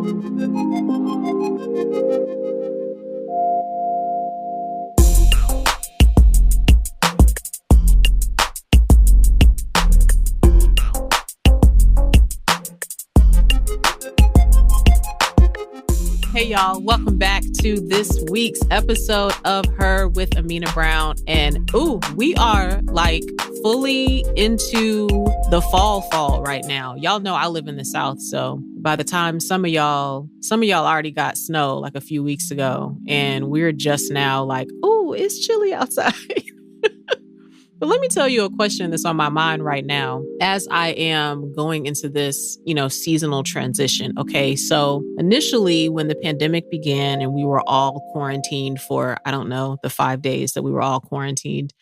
Hey, y'all. Welcome back to this week's episode of Her with Amena Brown. And, we are like fully into the fall right now. Y'all know I live in the South. So by the time some of y'all already got snow like a few weeks ago. And we're just now like, it's chilly outside. But let me tell you a question that's on my mind right now as I am going into this, seasonal transition. Okay, so initially when the pandemic began and we were all quarantined for, the 5 days that we were all quarantined,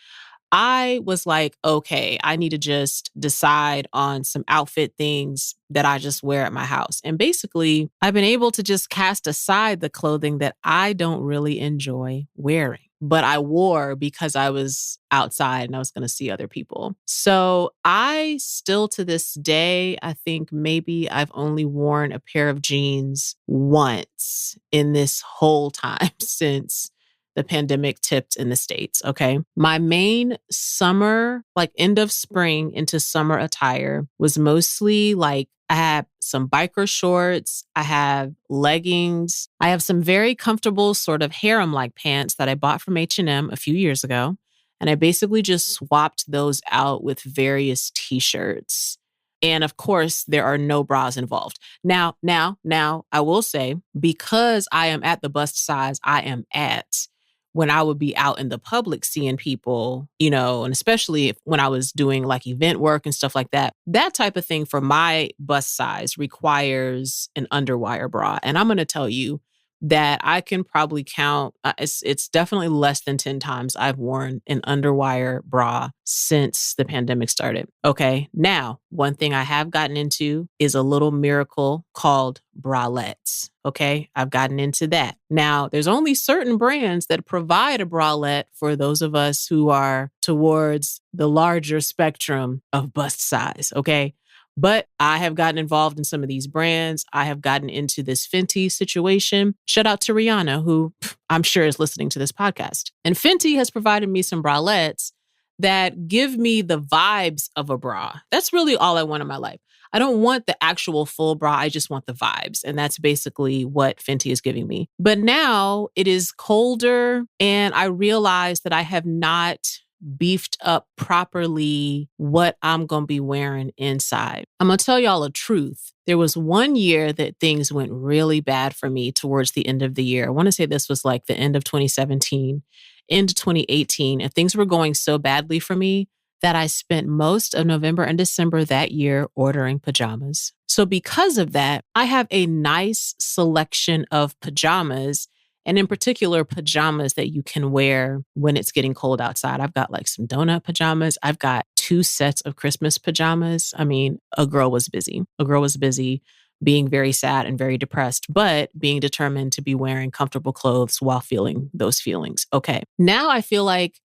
I was like, okay, I need to just decide on some outfit things that I just wear at my house. And basically, I've been able to just cast aside the clothing that I don't really enjoy wearing, but I wore because I was outside and I was going to see other people. So I still to this day, I think maybe I've only worn a pair of jeans once in this whole time since the pandemic tipped in the States, okay? My main summer, like end of spring into summer attire was mostly like I had some biker shorts, I have leggings, I have some very comfortable sort of harem-like pants that I bought from H&M a few years ago. And I basically just swapped those out with various t-shirts. And of course, there are no bras involved. Now, I will say, because I am at the bust size I am at, when I would be out in the public seeing people, and especially when I was doing like event work and stuff like that, that type of thing for my bust size requires an underwire bra. And I'm going to tell you that I can probably count, it's definitely less than 10 times I've worn an underwire bra since the pandemic started. Okay, now, one thing I have gotten into is a little miracle called bralettes. Okay, I've gotten into that. Now, there's only certain brands that provide a bralette for those of us who are towards the larger spectrum of bust size, okay? But I have gotten involved in some of these brands. I have gotten into this Fenty situation. Shout out to Rihanna, who I'm sure is listening to this podcast. And Fenty has provided me some bralettes that give me the vibes of a bra. That's really all I want in my life. I don't want the actual full bra. I just want the vibes. And that's basically what Fenty is giving me. But now it is colder and I realize that I have not beefed up properly what I'm going to be wearing inside. I'm going to tell y'all a truth. There was one year that things went really bad for me towards the end of the year. I want to say this was like the end of 2017, into 2018. And things were going so badly for me that I spent most of November and December that year ordering pajamas. So because of that, I have a nice selection of pajamas, and in particular, pajamas that you can wear when it's getting cold outside. I've got like some donut pajamas. I've got 2 sets of Christmas pajamas. I mean, a girl was busy. Being very sad and very depressed, but being determined to be wearing comfortable clothes while feeling those feelings. Okay. Now I feel like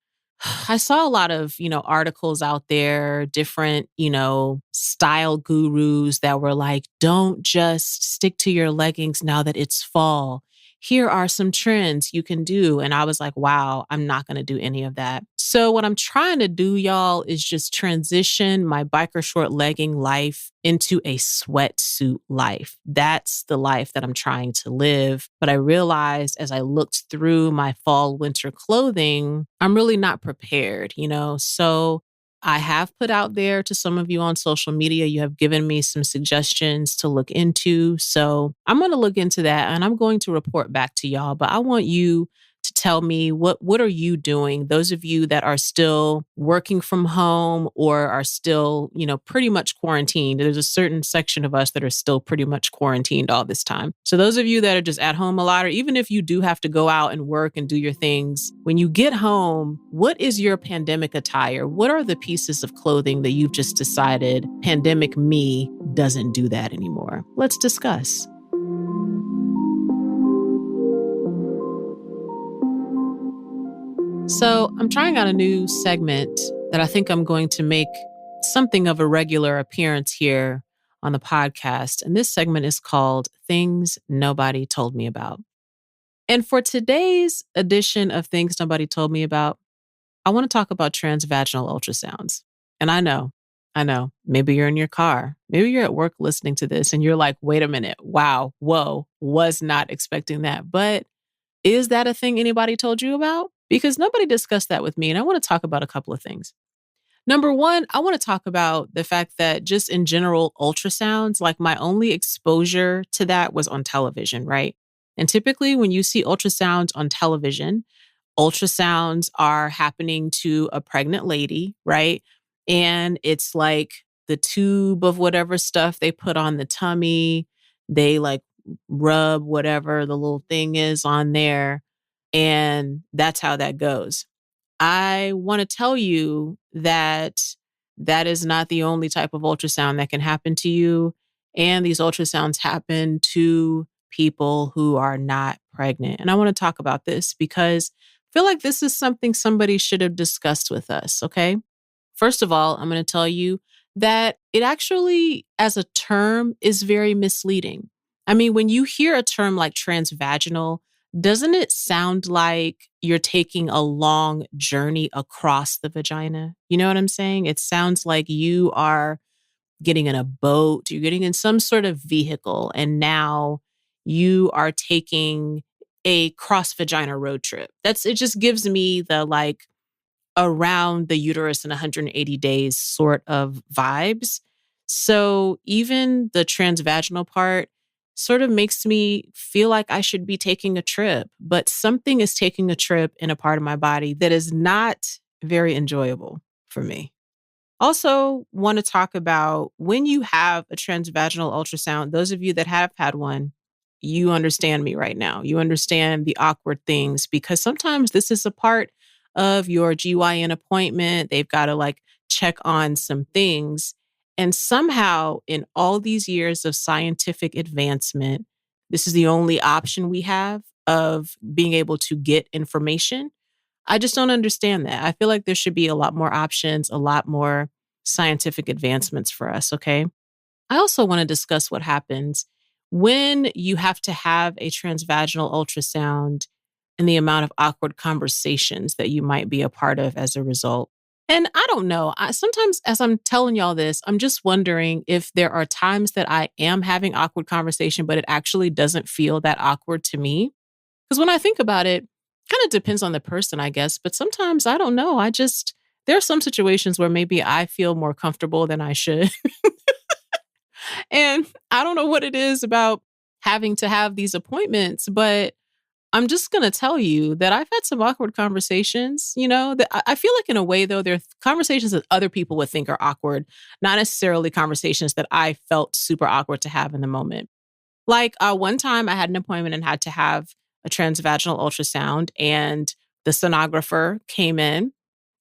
I saw a lot of, articles out there, different, style gurus that were like, don't just stick to your leggings now that it's fall. Here are some trends you can do. And I was like, wow, I'm not going to do any of that. So what I'm trying to do, y'all, is just transition my biker short legging life into a sweatsuit life. That's the life that I'm trying to live. But I realized as I looked through my fall winter clothing, I'm really not prepared, So I have put out there to some of you on social media. You have given me some suggestions to look into. So I'm going to look into that and I'm going to report back to y'all. But I want you to tell me what are you doing? Those of you that are still working from home or are still, pretty much quarantined. There's a certain section of us that are still pretty much quarantined all this time. So those of you that are just at home a lot, or even if you do have to go out and work and do your things, when you get home, what is your pandemic attire? What are the pieces of clothing that you've just decided pandemic me doesn't do that anymore? Let's discuss. So I'm trying out a new segment that I think I'm going to make something of a regular appearance here on the podcast. And this segment is called Things Nobody Told Me About. And for today's edition of Things Nobody Told Me About, I want to talk about transvaginal ultrasounds. And I know, maybe you're in your car, maybe you're at work listening to this and you're like, wait a minute, wow, whoa, was not expecting that. But is that a thing anybody told you about? Because nobody discussed that with me. And I want to talk about a couple of things. Number one, I want to talk about the fact that just in general, ultrasounds, like my only exposure to that was on television, right? And typically when you see ultrasounds on television, ultrasounds are happening to a pregnant lady, right? And it's like the tube of whatever stuff they put on the tummy, they like rub whatever the little thing is on there. And that's how that goes. I want to tell you that that is not the only type of ultrasound that can happen to you. And these ultrasounds happen to people who are not pregnant. And I want to talk about this because I feel like this is something somebody should have discussed with us. Okay. First of all, I'm going to tell you that it actually, as a term, is very misleading. I mean, when you hear a term like transvaginal, doesn't it sound like you're taking a long journey across the vagina? You know what I'm saying? It sounds like you are getting in a boat, you're getting in some sort of vehicle, and now you are taking a cross vagina road trip. It just gives me the like around the uterus in 180 days sort of vibes. So even the transvaginal part sort of makes me feel like I should be taking a trip, but something is taking a trip in a part of my body that is not very enjoyable for me. Also, want to talk about when you have a transvaginal ultrasound, those of you that have had one, you understand me right now. You understand the awkward things because sometimes this is a part of your GYN appointment. They've got to like check on some things. And somehow, in all these years of scientific advancement, this is the only option we have of being able to get information. I just don't understand that. I feel like there should be a lot more options, a lot more scientific advancements for us, okay? I also want to discuss what happens when you have to have a transvaginal ultrasound and the amount of awkward conversations that you might be a part of as a result. And I don't know, sometimes as I'm telling y'all this, I'm just wondering if there are times that I am having awkward conversation, but it actually doesn't feel that awkward to me. Because when I think about it, kind of depends on the person, I guess. But sometimes I don't know. There are some situations where maybe I feel more comfortable than I should. And I don't know what it is about having to have these appointments, but I'm just going to tell you that I've had some awkward conversations, that I feel like in a way, though, they're conversations that other people would think are awkward, not necessarily conversations that I felt super awkward to have in the moment. Like one time I had an appointment and had to have a transvaginal ultrasound, and the sonographer came in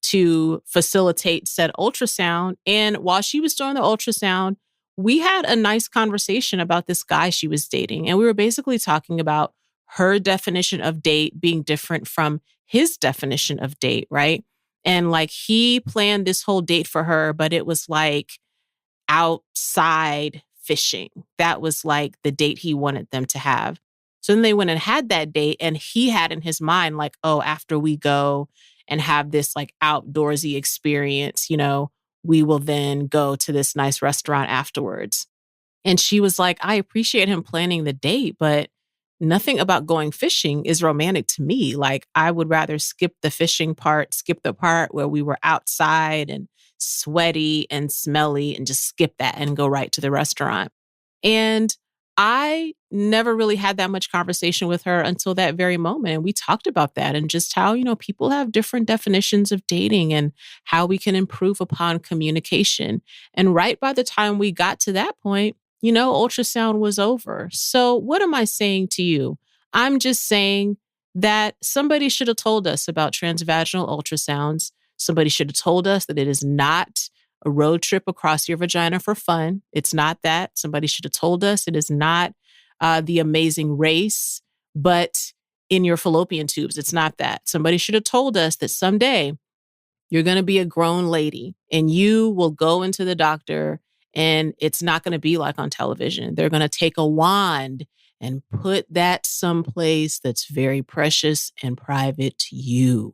to facilitate said ultrasound. And while she was doing the ultrasound, we had a nice conversation about this guy she was dating. And we were basically talking about her definition of date being different from his definition of date, right? And like he planned this whole date for her, but it was like outside fishing. That was like the date he wanted them to have. So then they went and had that date, and he had in his mind, like, oh, after we go and have this like outdoorsy experience, we will then go to this nice restaurant afterwards. And she was like, I appreciate him planning the date, but nothing about going fishing is romantic to me. Like, I would rather skip the fishing part, skip the part where we were outside and sweaty and smelly, and just skip that and go right to the restaurant. And I never really had that much conversation with her until that very moment. And we talked about that and just how, people have different definitions of dating and how we can improve upon communication. And right by the time we got to that point, ultrasound was over. So what am I saying to you? I'm just saying that somebody should have told us about transvaginal ultrasounds. Somebody should have told us that it is not a road trip across your vagina for fun. It's not that. Somebody should have told us it is not the amazing race, but in your fallopian tubes. It's not that. Somebody should have told us that someday you're going to be a grown lady and you will go into the doctor And it's not going to be like on television. They're going to take a wand and put that someplace that's very precious and private to you.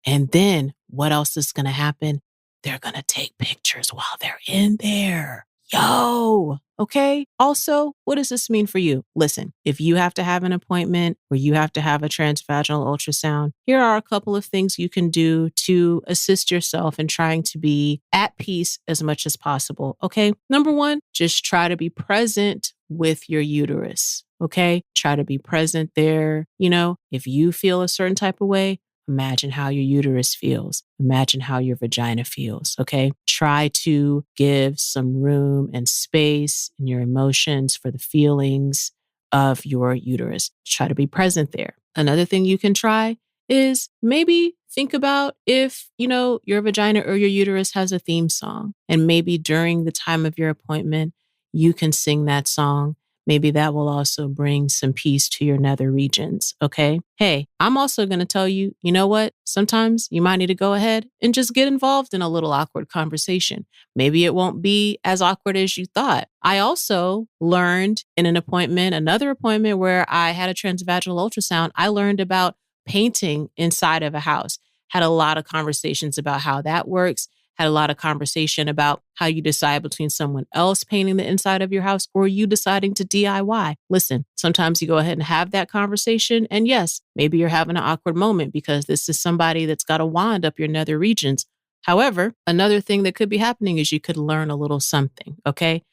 And then what else is going to happen? They're going to take pictures while they're in there. Yo, okay? Also, what does this mean for you? Listen, if you have to have an appointment or you have to have a transvaginal ultrasound, here are a couple of things you can do to assist yourself in trying to be at peace as much as possible, okay? Number one, just try to be present with your uterus, okay? Try to be present there. You know, if you feel a certain type of way, imagine how your uterus feels. Imagine how your vagina feels, okay? Try to give some room and space in your emotions for the feelings of your uterus. Try to be present there. Another thing you can try is maybe think about if, you know, your vagina or your uterus has a theme song, and maybe during the time of your appointment, you can sing that song. Maybe that will also bring some peace to your nether regions, okay? Hey, I'm also going to tell you, you know what? Sometimes you might need to go ahead and just get involved in a little awkward conversation. Maybe it won't be as awkward as you thought. I also learned in another appointment where I had a transvaginal ultrasound, I learned about painting inside of a house. Had a lot of conversations about how that works. Had a lot of conversation about how you decide between someone else painting the inside of your house or you deciding to DIY. Listen, sometimes you go ahead and have that conversation. And yes, maybe you're having an awkward moment because this is somebody that's got a wand up your nether regions. However, another thing that could be happening is you could learn a little something, okay?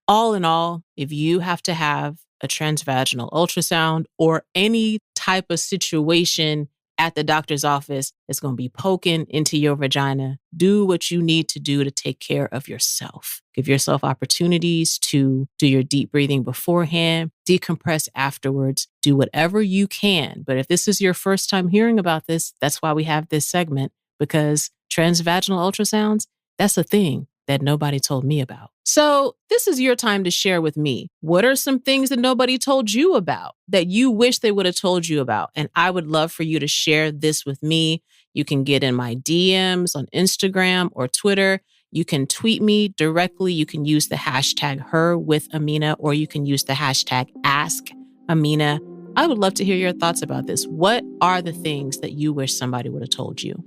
All in all, if you have to have a transvaginal ultrasound or any type of situation at the doctor's office that's going to be poking into your vagina, do what you need to do to take care of yourself. Give yourself opportunities to do your deep breathing beforehand, decompress afterwards, do whatever you can. But if this is your first time hearing about this, that's why we have this segment, because transvaginal ultrasounds, that's a thing that nobody told me about. So this is your time to share with me. What are some things that nobody told you about that you wish they would have told you about? And I would love for you to share this with me. You can get in my DMs on Instagram or Twitter. You can tweet me directly. You can use the hashtag #HerWithAmena, or you can use the hashtag #AskAmena. I would love to hear your thoughts about this. What are the things that you wish somebody would have told you?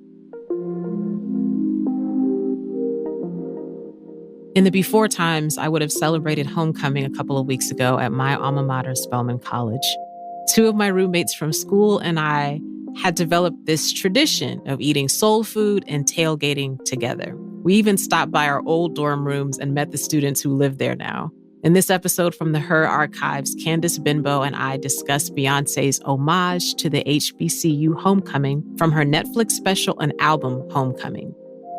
In the before times, I would have celebrated homecoming a couple of weeks ago at my alma mater, Spelman College. Two of my roommates from school and I had developed this tradition of eating soul food and tailgating together. We even stopped by our old dorm rooms and met the students who live there now. In this episode from the Her Archives, Candice, Benbow, and I discuss Beyoncé's homage to the HBCU homecoming from her Netflix special and album, Homecoming.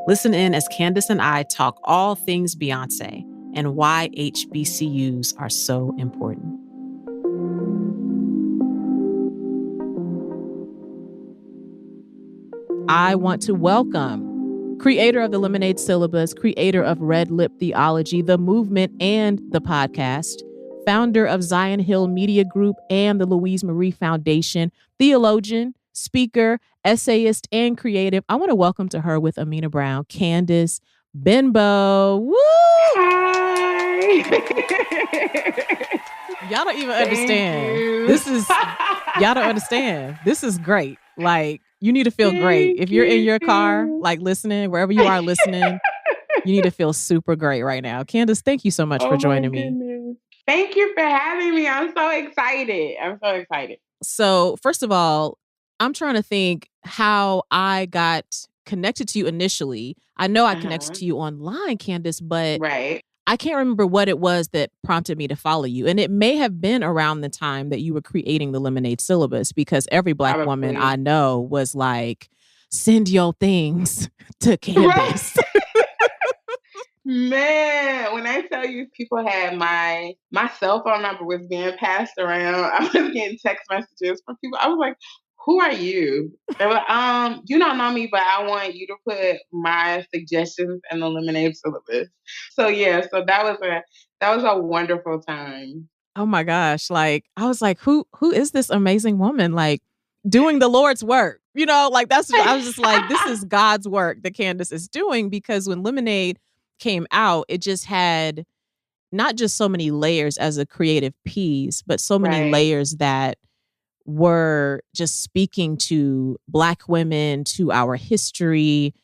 Listen in as Candice and I talk all things Beyoncé and why HBCUs are so important. I want to welcome creator of the Lemonade Syllabus, creator of Red Lip Theology, the movement, and the podcast, founder of Zion Hill Media Group and the Louise Marie Foundation, theologian, speaker, essayist, and creative. I want to welcome to Her with Amena Brown, Candice Benbow. Woo! Hi. Y'all don't even understand. Y'all don't understand. This is great. Like, you need to feel great. If you're in your car, like listening, wherever you are listening, you need to feel super great right now. Candice, thank you so much for joining me. Thank you for having me. I'm so excited. So first of all, I'm trying to think how I got connected to you initially. I know I connected to you online, Candice, but I can't remember what it was that prompted me to follow you. And it may have been around the time that you were creating the Lemonade Syllabus, because every Black woman I know was like, send your things to Candice. Man, when I tell you people had my cell phone number was being passed around, I was getting text messages from people. I was like, who are you? They were like, you don't know me, but I want you to put my suggestions in the Lemonade Syllabus. So yeah, so that was a wonderful time. Oh my gosh. Like, I was like, who is this amazing woman? Like, doing the Lord's work, like I was just like, this is God's work that Candice is doing, because when Lemonade came out, it just had not just so many layers as a creative piece, but so many Right. layers that were just speaking to Black women, to our history,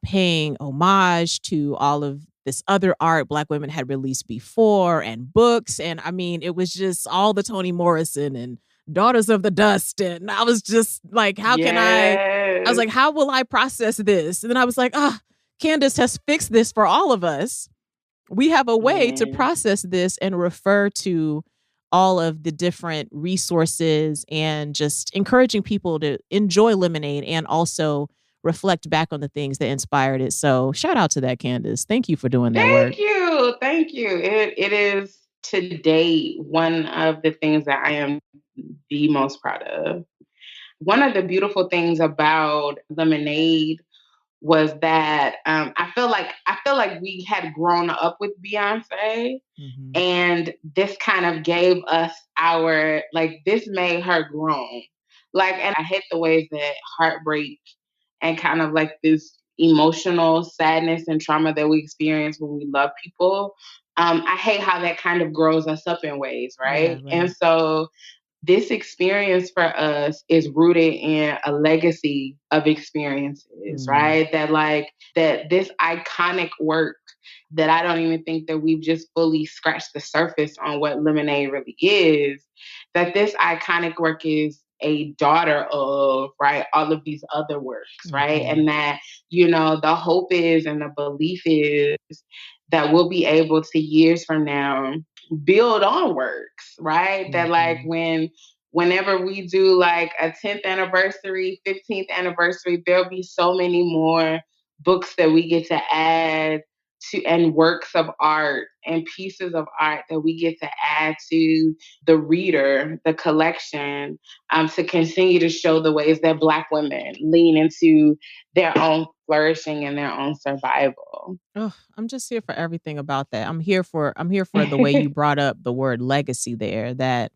paying homage to all of this other art Black women had released before and books. And I mean, it was just all the Toni Morrison and Daughters of the Dust. And I was just like, I was Yes. like, how will I process this? And then I was like, Candice has fixed this for all of us. We have a way to Yeah. process this and refer to all of the different resources and just encouraging people to enjoy Lemonade and also reflect back on the things that inspired it. So shout out to that, Candice. Thank you for doing that work. Thank you. Thank you. It is to date one of the things that I am the most proud of. One of the beautiful things about Lemonade was that I feel like we had grown up with Beyonce, Mm-hmm. and this kind of gave us our like this made her grown. Like, and I hate the ways that heartbreak and kind of like this emotional sadness and trauma that we experience when we love people. I hate how that kind of grows us up in ways, Yeah, right? And right. so this experience for us is rooted in a legacy of experiences, Mm, right? That this iconic work that I don't even think that we've just fully scratched the surface on what Lemonade really is, that this iconic work is a daughter of, right, all of these other works, right? mm-hmm. And that, the hope is and the belief is that we'll be able to years from now build on works, right? That like Mm-hmm. whenever we do like a 10th anniversary, 15th anniversary, there'll be so many more books that we get to add to and works of art and pieces of art that we get to add to the reader, the collection, to continue to show the ways that Black women lean into their own flourishing and their own survival. Oh, I'm just here for everything about that. I'm here for the way you brought up the word legacy there, that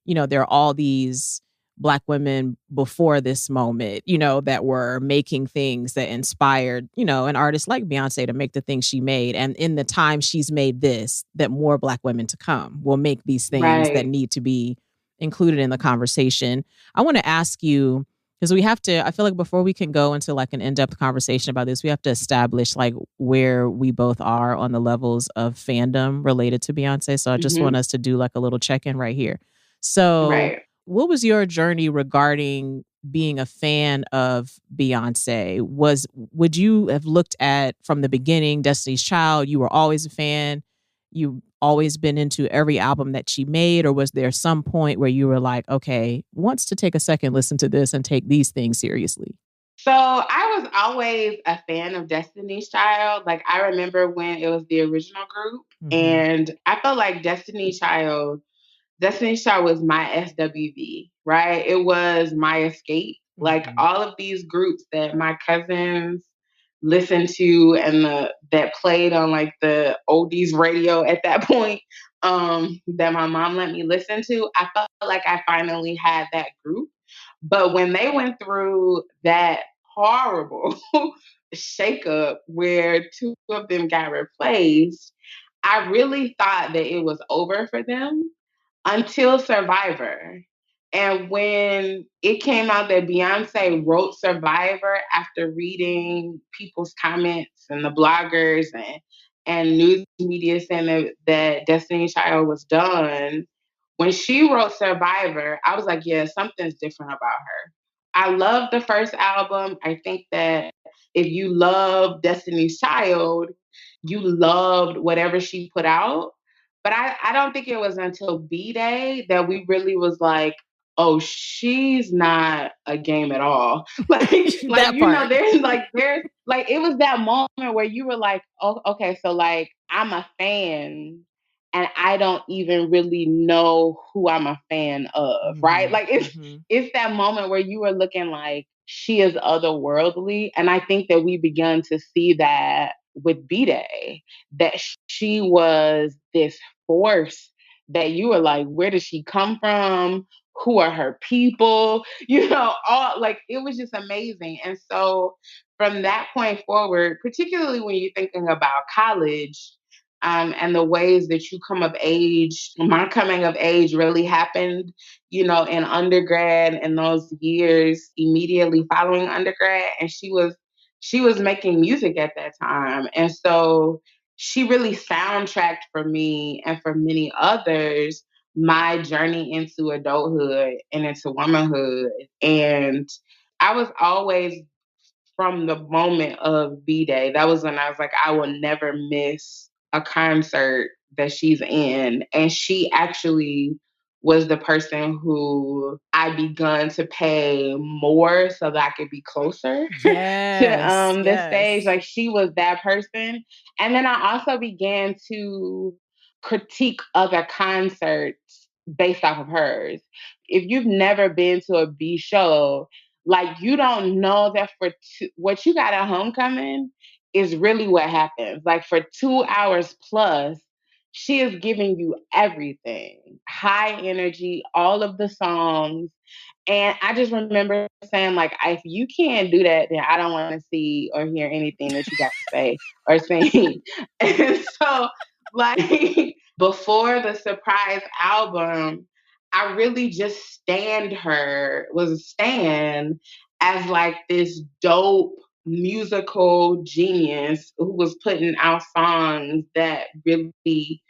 there are all these Black women before this moment, that were making things that inspired, an artist like Beyonce to make the things she made. And in the time she's made this, that more Black women to come will make these things that Right. need to be included in the conversation. I want to ask you, because I feel like before we can go into like an in-depth conversation about this, we have to establish like where we both are on the levels of fandom related to Beyonce. So I just want Hmm. us to do like a little check-in right here. So, Right. what was your journey regarding being a fan of Beyonce? Would you have looked at from the beginning Destiny's Child, you were always a fan, you always been into every album that she made, or was there some point where you were like, okay, wants to take a second listen to this and take these things seriously? So I was always a fan of Destiny's Child. Like I remember when it was the original group, Mhm. and I felt like Destiny's Child was my SWV, right? It was my escape. Like Mhm. all of these groups that my cousins listened to and that played on like the oldies radio at that point, that my mom let me listen to, I felt like I finally had that group. But when they went through that horrible shakeup where two of them got replaced, I really thought that it was over for them until Survivor. And when it came out that Beyonce wrote Survivor after reading people's comments and the bloggers and news media saying that Destiny Child was done, when she wrote Survivor, I was like, yeah, something's different about her. I love the first album. I think that if you love Destiny's Child, you loved whatever she put out. But I don't think it was until B Day that we really was like, oh, she's not a game at all. Like That part. there's it was that moment where you were like, oh, okay, so like I'm a fan and I don't even really know who I'm a fan of, right? Mhm. Like it's Mhm. it's that moment where you were looking like she is otherworldly. And I think that we began to see that with B Day, that she was this force that you were like, where did she come from? who are her people, all like it was just amazing. And so from that point forward, particularly when you're thinking about college, and the ways that you come of age, my coming of age really happened, in undergrad and those years immediately following undergrad. And she was making music at that time. And so she really soundtracked for me and for many others my journey into adulthood and into womanhood. And I was always, from the moment of B Day, that was when I was like, I will never miss a concert that she's in. And she actually was the person who I begun to pay more so that I could be closer to Yes, the stage. yes. Like she was that person. And then I also began to critique other concerts based off of hers. If you've never been to a B show, like you don't know that what you got at homecoming is really what happens. Like for 2 hours plus, she is giving you everything, high energy, all of the songs. And I just remember saying, like, if you can't do that, then I don't want to see or hear anything that you got to say or sing. And so, like, before the surprise album, I really just was a stand as like this dope musical genius who was putting out songs that really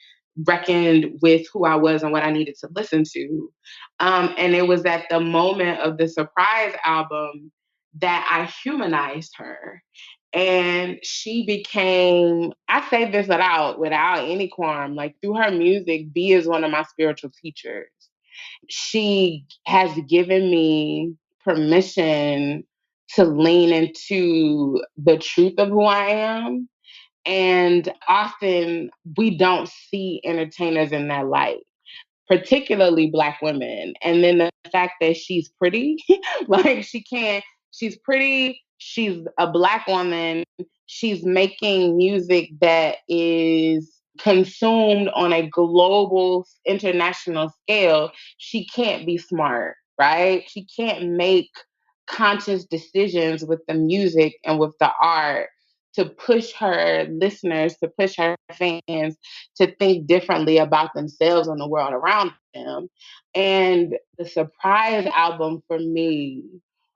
reckoned with who I was and what I needed to listen to. And it was at the moment of the surprise album that I humanized her. And she became, I say this without any qualm, like through her music, B is one of my spiritual teachers. She has given me permission to lean into the truth of who I am. And often we don't see entertainers in that light, particularly Black women. And then the fact that she's pretty, like she's pretty, she's a Black woman, she's making music that is consumed on a global, international scale. She can't be smart, right? She can't make conscious decisions with the music and with the art to push her listeners, to push her fans to think differently about themselves and the world around them. And the surprise album for me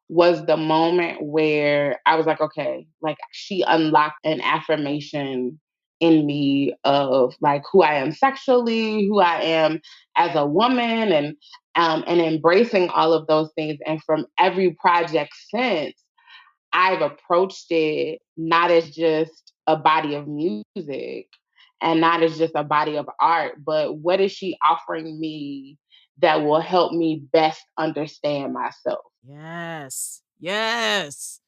was the moment where I was like, okay, like she unlocked an affirmation in me of like who I am sexually, who I am as a woman, and embracing all of those things. And from every project since, I've approached it not as just a body of music and not as just a body of art, but what is she offering me that will help me best understand myself? Yes. Yes.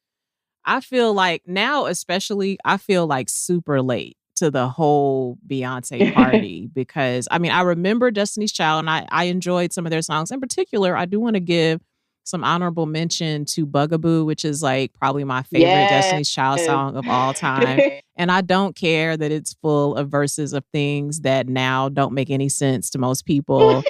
I feel like now, especially, I feel like super late to the whole Beyonce party because I mean, I remember Destiny's Child and I enjoyed some of their songs. In particular, I do want to give some honorable mention to Bugaboo, which is like probably my favorite Yes. Destiny's Child song of all time. And I don't care that it's full of verses of things that now don't make any sense to most people.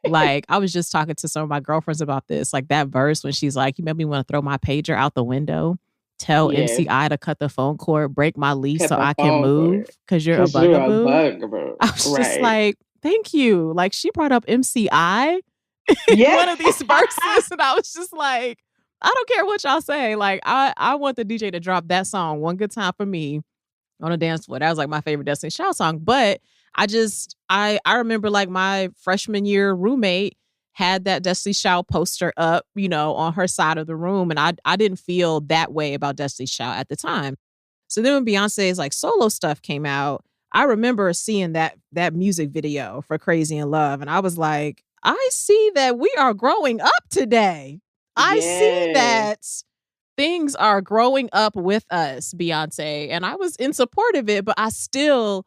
Like, I was just talking to some of my girlfriends about this. Like that verse when she's like, you made me want to throw my pager out the window, tell Yes. MCI to cut the phone cord, break my lease Cut so the I can phone move cord. because you're a Because you're a bugaboo. bugaboo. I was just Right. like, thank you. Like she brought up MCI in Yeah. one of these verses. And I was just like, I don't care what y'all say. Like, I want the DJ to drop that song one good time for me on a dance floor. That was like my favorite Destiny Child song. But I remember like my freshman year roommate had that Destiny Child poster up, on her side of the room. And I didn't feel that way about Destiny Child at the time. So then when Beyonce's like solo stuff came out, I remember seeing that music video for Crazy in Love. And I was like, I see that we are growing up today. I see Yes. that things are growing up with us, Beyonce. And I was in support of it, but I still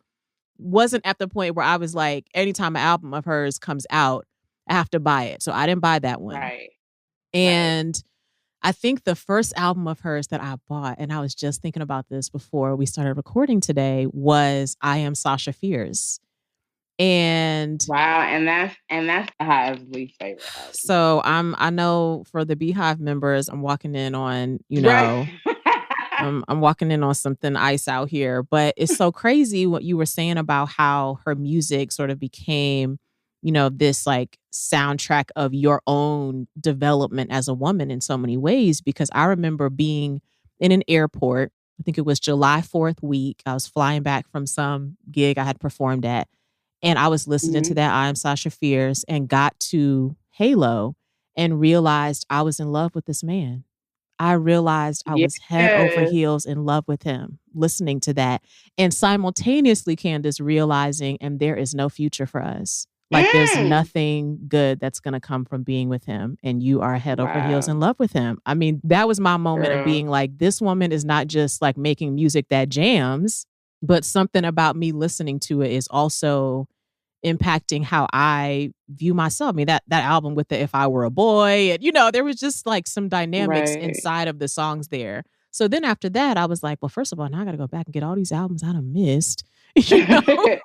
wasn't at the point where I was like, anytime an album of hers comes out, I have to buy it. So I didn't buy that one. Right. And I think the first album of hers that I bought, and I was just thinking about this before we started recording today, was I Am Sasha Fierce. And wow, and that's the Hive's least favorite album. so I know for the Beehive members, I'm walking in on, Right. I'm walking in on something ice out here, but it's so crazy what you were saying about how her music sort of became, this like soundtrack of your own development as a woman in so many ways. Because I remember being in an airport, I think it was July 4th week. I was flying back from some gig I had performed at, and I was listening to Mhm. that I Am Sasha Fierce and got to Halo and realized I was in love with this man. I realized I was head over Yes. heels in love with him, listening to that. And simultaneously, Candice, realizing, and there is no future for us. Like, there's Mm. nothing good that's going to come from being with him. And you are head over heels Wow, in love with him. I mean, that was my moment of girl. being like, this woman is not just like making music that jams, but something about me listening to it is also impacting how I view myself. I mean, that album with the If I Were a Boy, and there was just like some dynamics Right. inside of the songs there. So then after that, I was like, well, first of all, now I gotta go back and get all these albums I done missed, you know?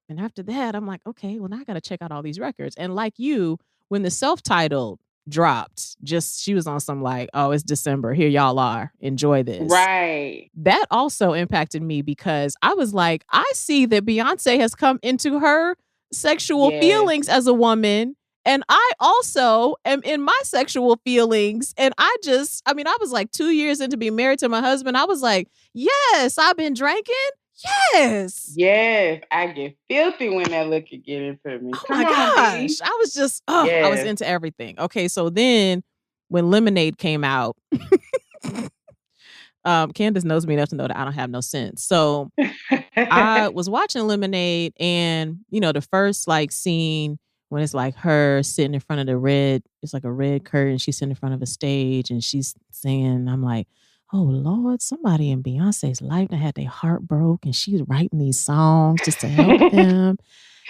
And after that, I'm like, okay, well, now I gotta check out all these records. And like you, when the self-titled dropped, just she was on some like, oh, it's December. Here y'all are. Enjoy this. Right. That also impacted me because I was like, I see that Beyoncé has come into her sexual Yes. feelings as a woman. And I also am in my sexual feelings. And I was like 2 years into being married to my husband. I was like, yes, I've been drinking. Yes. Yes. I get filthy when that liquor get into me. Oh my Come on, gosh. B. I was just, I was Yes. into everything. Okay. So then when Lemonade came out, Candace knows me enough to know that I don't have no sense. So I was watching Lemonade, and the first like scene when it's like her sitting in front of it's like a red curtain, she's sitting in front of a stage and she's singing. I'm like, oh Lord, somebody in Beyonce's life that had their heart broke and she's writing these songs just to help them.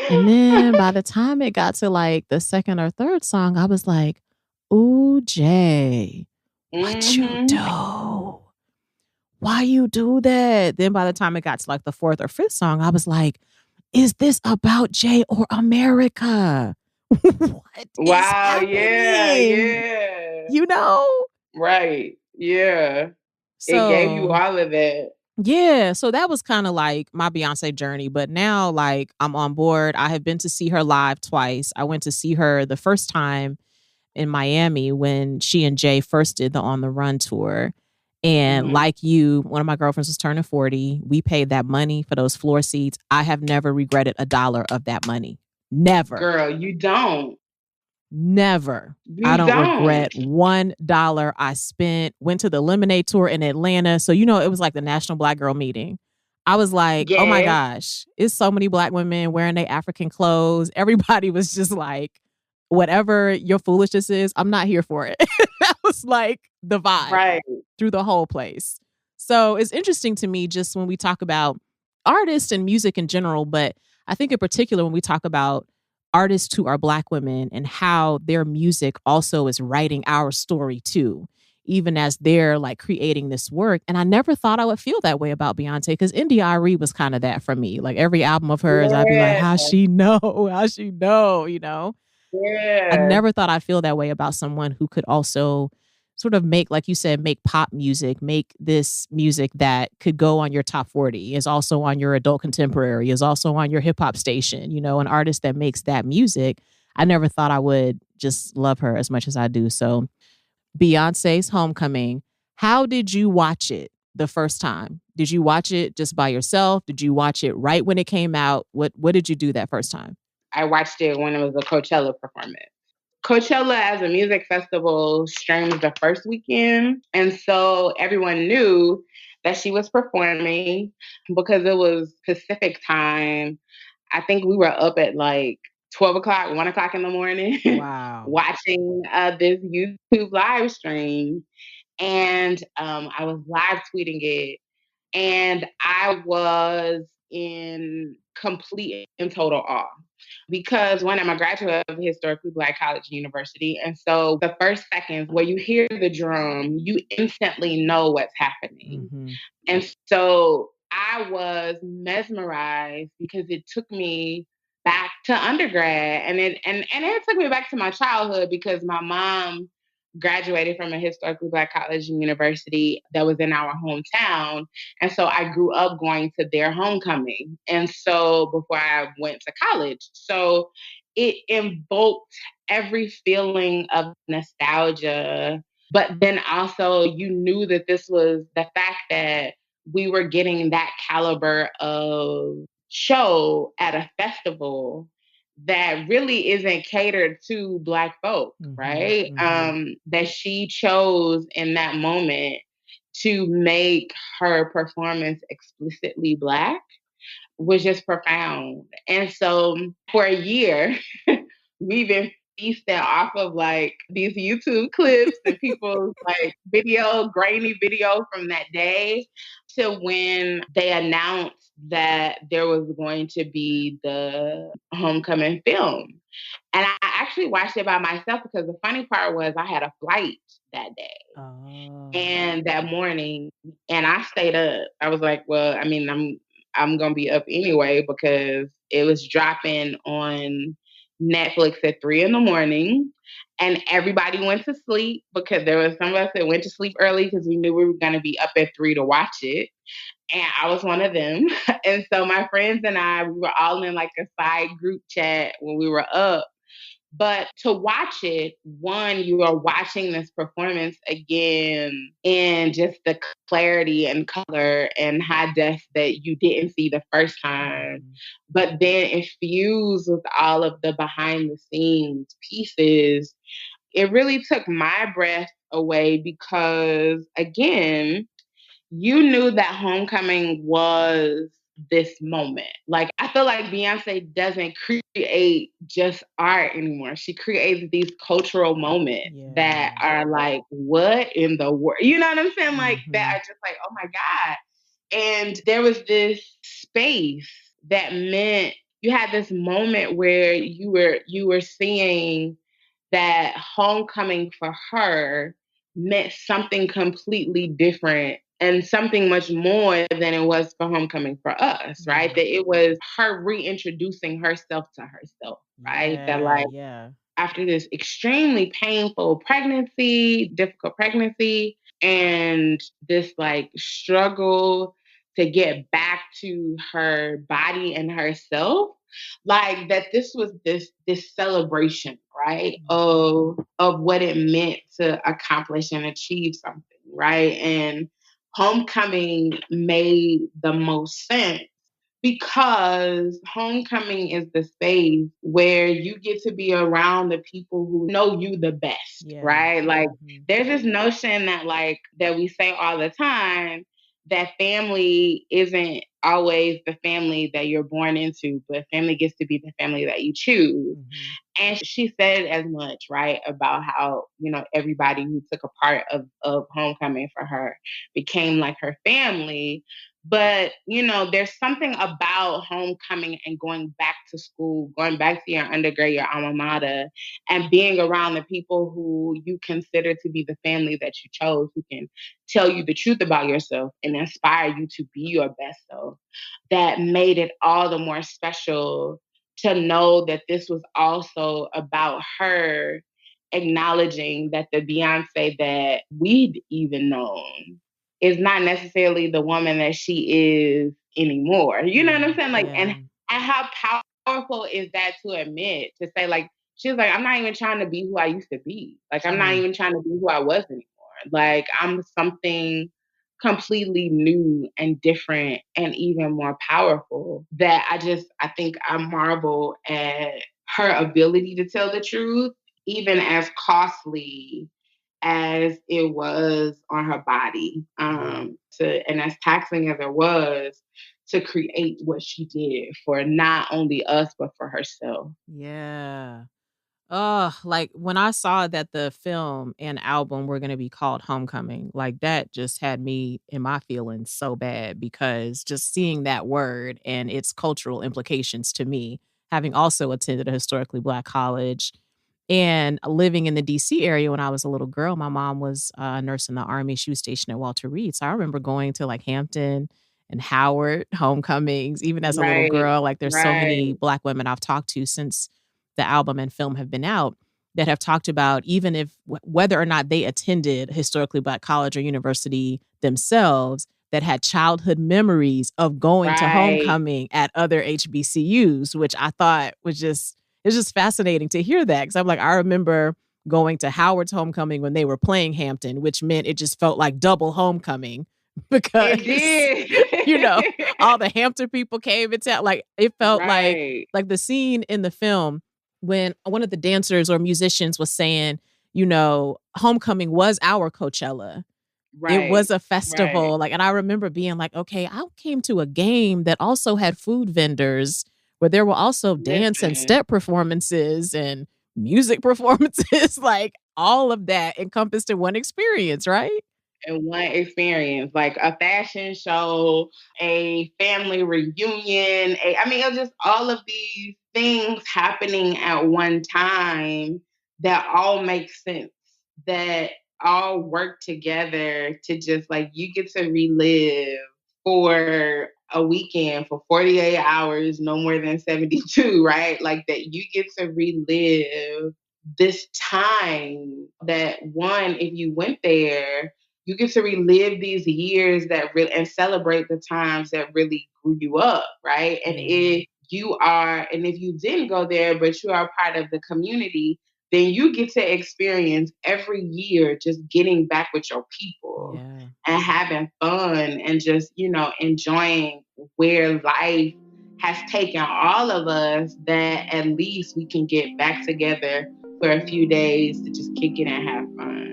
And then by the time it got to like the second or third song, I was like, ooh, Jay, what you Mhm. do? Why you do that? Then by the time it got to like the fourth or fifth song, I was like, is this about Jay or America? What is Wow, yeah, happening? yeah. You know? Right. Yeah. It gave you So all of that. yeah, so that was kind of like my Beyonce journey. But now, like, I'm on board. I have been to see her live twice. I went to see her the first time in Miami when she and Jay first did the On the Run tour. And Mhm. like you, one of my girlfriends was turning 40. We paid that money for those floor seats. I have never regretted a dollar of that money. Never. Girl, you don't. Never. I You don't don't. regret $1 I spent. Went to the Lemonade tour in Atlanta. So, it was like the National Black Girl Meeting. I was like, oh my Yes. gosh, it's so many Black women wearing their African clothes. Everybody was just like, whatever your foolishness is, I'm not here for it. That was like the vibe Right. through the whole place. So it's interesting to me just when we talk about artists and music in general, but I think in particular when we talk about artists who are Black women and how their music also is writing our story too, even as they're like creating this work. And I never thought I would feel that way about Beyonce because India.Arie was kind of that for me. Like every album of hers, I'd be like, Yeah. how she know? How she know? I Yeah. never thought I'd feel that way about someone who could also sort of make, like you said, make pop music, make this music that could go on your top 40, is also on your adult contemporary, is also on your hip hop station, an artist that makes that music. I never thought I would just love her as much as I do. So Beyonce's Homecoming, how did you watch it the first time? Did you watch it just by yourself? Did you watch it right when it came out? What did you do that first time? I watched it when it was a Coachella performance. Coachella as a music festival streams the first weekend. And so everyone knew that she was performing because it was Pacific time. I think we were up at like 12 o'clock, 1 o'clock in the morning Wow. watching this YouTube live stream. And I was live tweeting it. And I was in complete and total awe because one, I'm a graduate of a historically Black college and university. And so the first seconds where you hear the drum, you instantly know what's happening. Mm-hmm. And so I was mesmerized because it took me back to undergrad. And it took me back to my childhood because my mom graduated from a historically Black college and university that was in our hometown. And so I grew up going to their homecoming. And so before I went to college. So it invoked every feeling of nostalgia. But then also, you knew that this was the fact that we were getting that caliber of show at a festival that really isn't catered to Black folk, Mhm, right? mhm. That she chose in that moment to make her performance explicitly Black was just profound. And so for a year, we've been feasting off of like these YouTube clips and people's like grainy video from that day to when they announced that there was going to be the homecoming film. And I actually watched it by myself because the funny part was I had a flight that day Oh. and that morning, and I stayed up. I was like, well, I mean, I'm gonna be up anyway because it was dropping on Netflix at 3 in the morning, and everybody went to sleep because there was some of us that went to sleep early because we knew we were gonna be up at 3 to watch it. And I was one of them. And so my friends and I, we were all in like a side group chat when we were up, but to watch it, one, you are watching this performance again in just the clarity and color and high def that you didn't see the first time. Mhm. But then infused with all of the behind the scenes pieces, it really took my breath away because, again, you knew that homecoming was this moment. Like, I feel like Beyonce doesn't create just art anymore. She creates these cultural moments that Yeah. are like, what in the world? You know what I'm saying? Like, that are Mhm. just like, oh my God. And there was this space that meant you had this moment where you were seeing that homecoming for her meant something completely different and something much more than it was for homecoming for us, right? Yeah. That it was her reintroducing herself to herself, right? That Yeah, like yeah. after this extremely painful pregnancy, difficult pregnancy, and this like struggle to get back to her body and herself, like that this was this celebration, right? Mhm. Of what it meant to accomplish and achieve something, right? And homecoming made the most sense because homecoming is the space where you get to be around the people who know you the best, Yeah. right? Like Mhm. there's this notion that like that we say all the time that family isn't always the family that you're born into, but family gets to be the family that you choose. Mhm. And she said as much, right, about how, everybody who took a part of homecoming for her became like her family. But, there's something about homecoming and going back to school, going back to your undergrad, your alma mater, and being around the people who you consider to be the family that you chose, who can tell you the truth about yourself and inspire you to be your best self, that made it all the more special to know that this was also about her acknowledging that the Beyonce that we'd even known is not necessarily the woman that she is anymore. You know what I'm Yeah. saying? Like, Yeah. and how powerful is that to admit, to say, like, she was like, I'm not even trying to be who I used to be. Like, I'm not Mm. even trying to be who I was anymore. Like, I'm something completely new and different and even more powerful that I think I marvel at her ability to tell the truth, even as costly as it was on her body, Yeah. and as taxing as it was to create what she did for not only us but for herself. Yeah. Like when I saw that the film and album were gonna be called Homecoming, like that just had me in my feelings so bad because just seeing that word and its cultural implications to me, having also attended a historically Black college and living in the DC area when I was a little girl, my mom was a nurse in the army. She was stationed at Walter Reed. So I remember going to like Hampton and Howard homecomings. Even as a little Right. girl, like there's so Right. many Black women I've talked to since the album and film have been out that have talked about even if whether or not they attended historically Black college or university themselves, that had childhood memories of going to Right. homecoming at other HBCUs, which I thought was just, it's just fascinating to hear that. Cause I'm like, I remember going to Howard's homecoming when they were playing Hampton, which meant it just felt like double homecoming because, It did. you know, all the Hampton people came into town. Like it felt Right. like the scene in the film when one of the dancers or musicians was saying, you know, homecoming was our Coachella. It Right. was a festival. Right. Like, and I remember being like, okay, I came to a game that also had food vendors where there were also dance and Listen. step performances and music performances, like all of that encompassed in one experience, right? In one experience, like a fashion show, a family reunion. I mean, it was just all of these things happening at one time that all make sense, that all work together to just like you get to relive for a weekend for 48 hours, no more than 72, right? Like that you get to relive this time that one, if you went there, you get to relive these years that really and celebrate the times that really grew you up, right? And Yeah. if you didn't go there, but you are part of the community, then you get to experience every year just getting back with your people Yeah. and having fun and just, enjoying where life has taken all of us, that at least we can get back together for a few days to just kick it and have fun.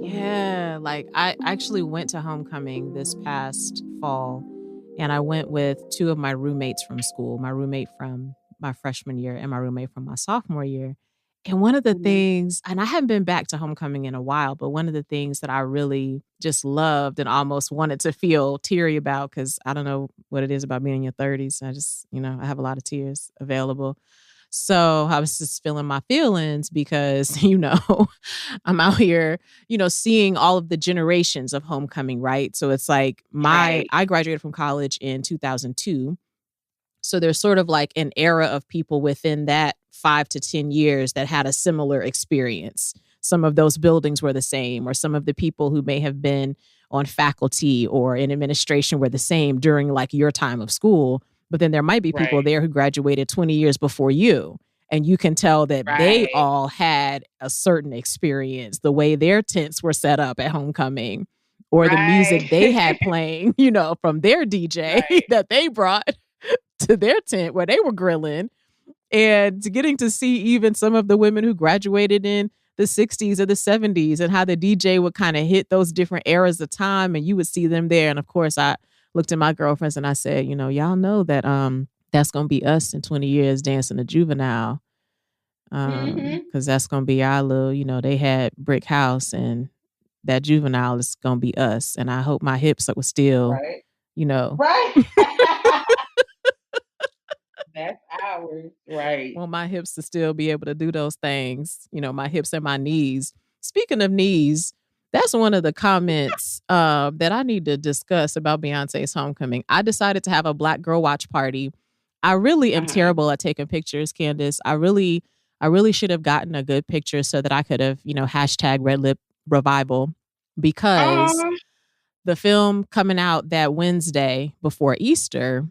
Yeah, like I actually went to homecoming this past fall and I went with two of my roommates from school, my roommate from my freshman year and my roommate from my sophomore year. And one of the Mhm. things, and I haven't been back to homecoming in a while, but one of the things that I really just loved and almost wanted to feel teary about, because I don't know what it is about being in your 30s. I just, I have a lot of tears available. So I was just feeling my feelings because, I'm out here, seeing all of the generations of homecoming, right? So it's like Right. I graduated from college in 2002. So there's sort of like an era of people within that 5 to 10 years that had a similar experience. Some of those buildings were the same, or some of the people who may have been on faculty or in administration were the same during like your time of school. But then there might be people Right. there who graduated 20 years before you. And you can tell that they Right. all had a certain experience, the way their tents were set up at homecoming, or the music Right. they had playing, from their DJ Right. that they brought to their tent where they were grilling, and getting to see even some of the women who graduated in the 60s or the 70s and how the DJ would kind of hit those different eras of time and you would see them there. And of course I looked at my girlfriends and I said, y'all know that that's gonna be us in 20 years dancing a juvenile. Mhm. Because that's gonna be our little, they had Brick House and that juvenile is gonna be us. And I hope my hips are still, Right. you know, Right. That's ours. Right. want my hips to still be able to do those things, my hips and my knees. Speaking of knees, that's one of the comments that I need to discuss about Beyonce's homecoming. I decided to have a Black girl watch party. I really am Uh-huh. terrible at taking pictures, Candice. I really should have gotten a good picture so that I could have, hashtag Red Lip Revival, because Oh, the film coming out that Wednesday before Easter,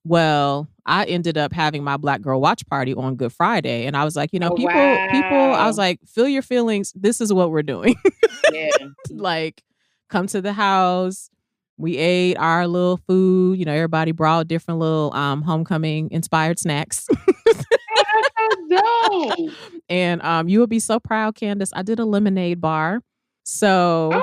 well, I ended up having my Black girl watch party on Good Friday. And I was like, oh people, I was wow. like, feel your feelings. This is what we're doing. Yeah. Like, come to the house. We ate our little food. Everybody brought different little homecoming inspired snacks. Oh, that's so dope. And you will be so proud, Candace. I did a lemonade bar. Oh So my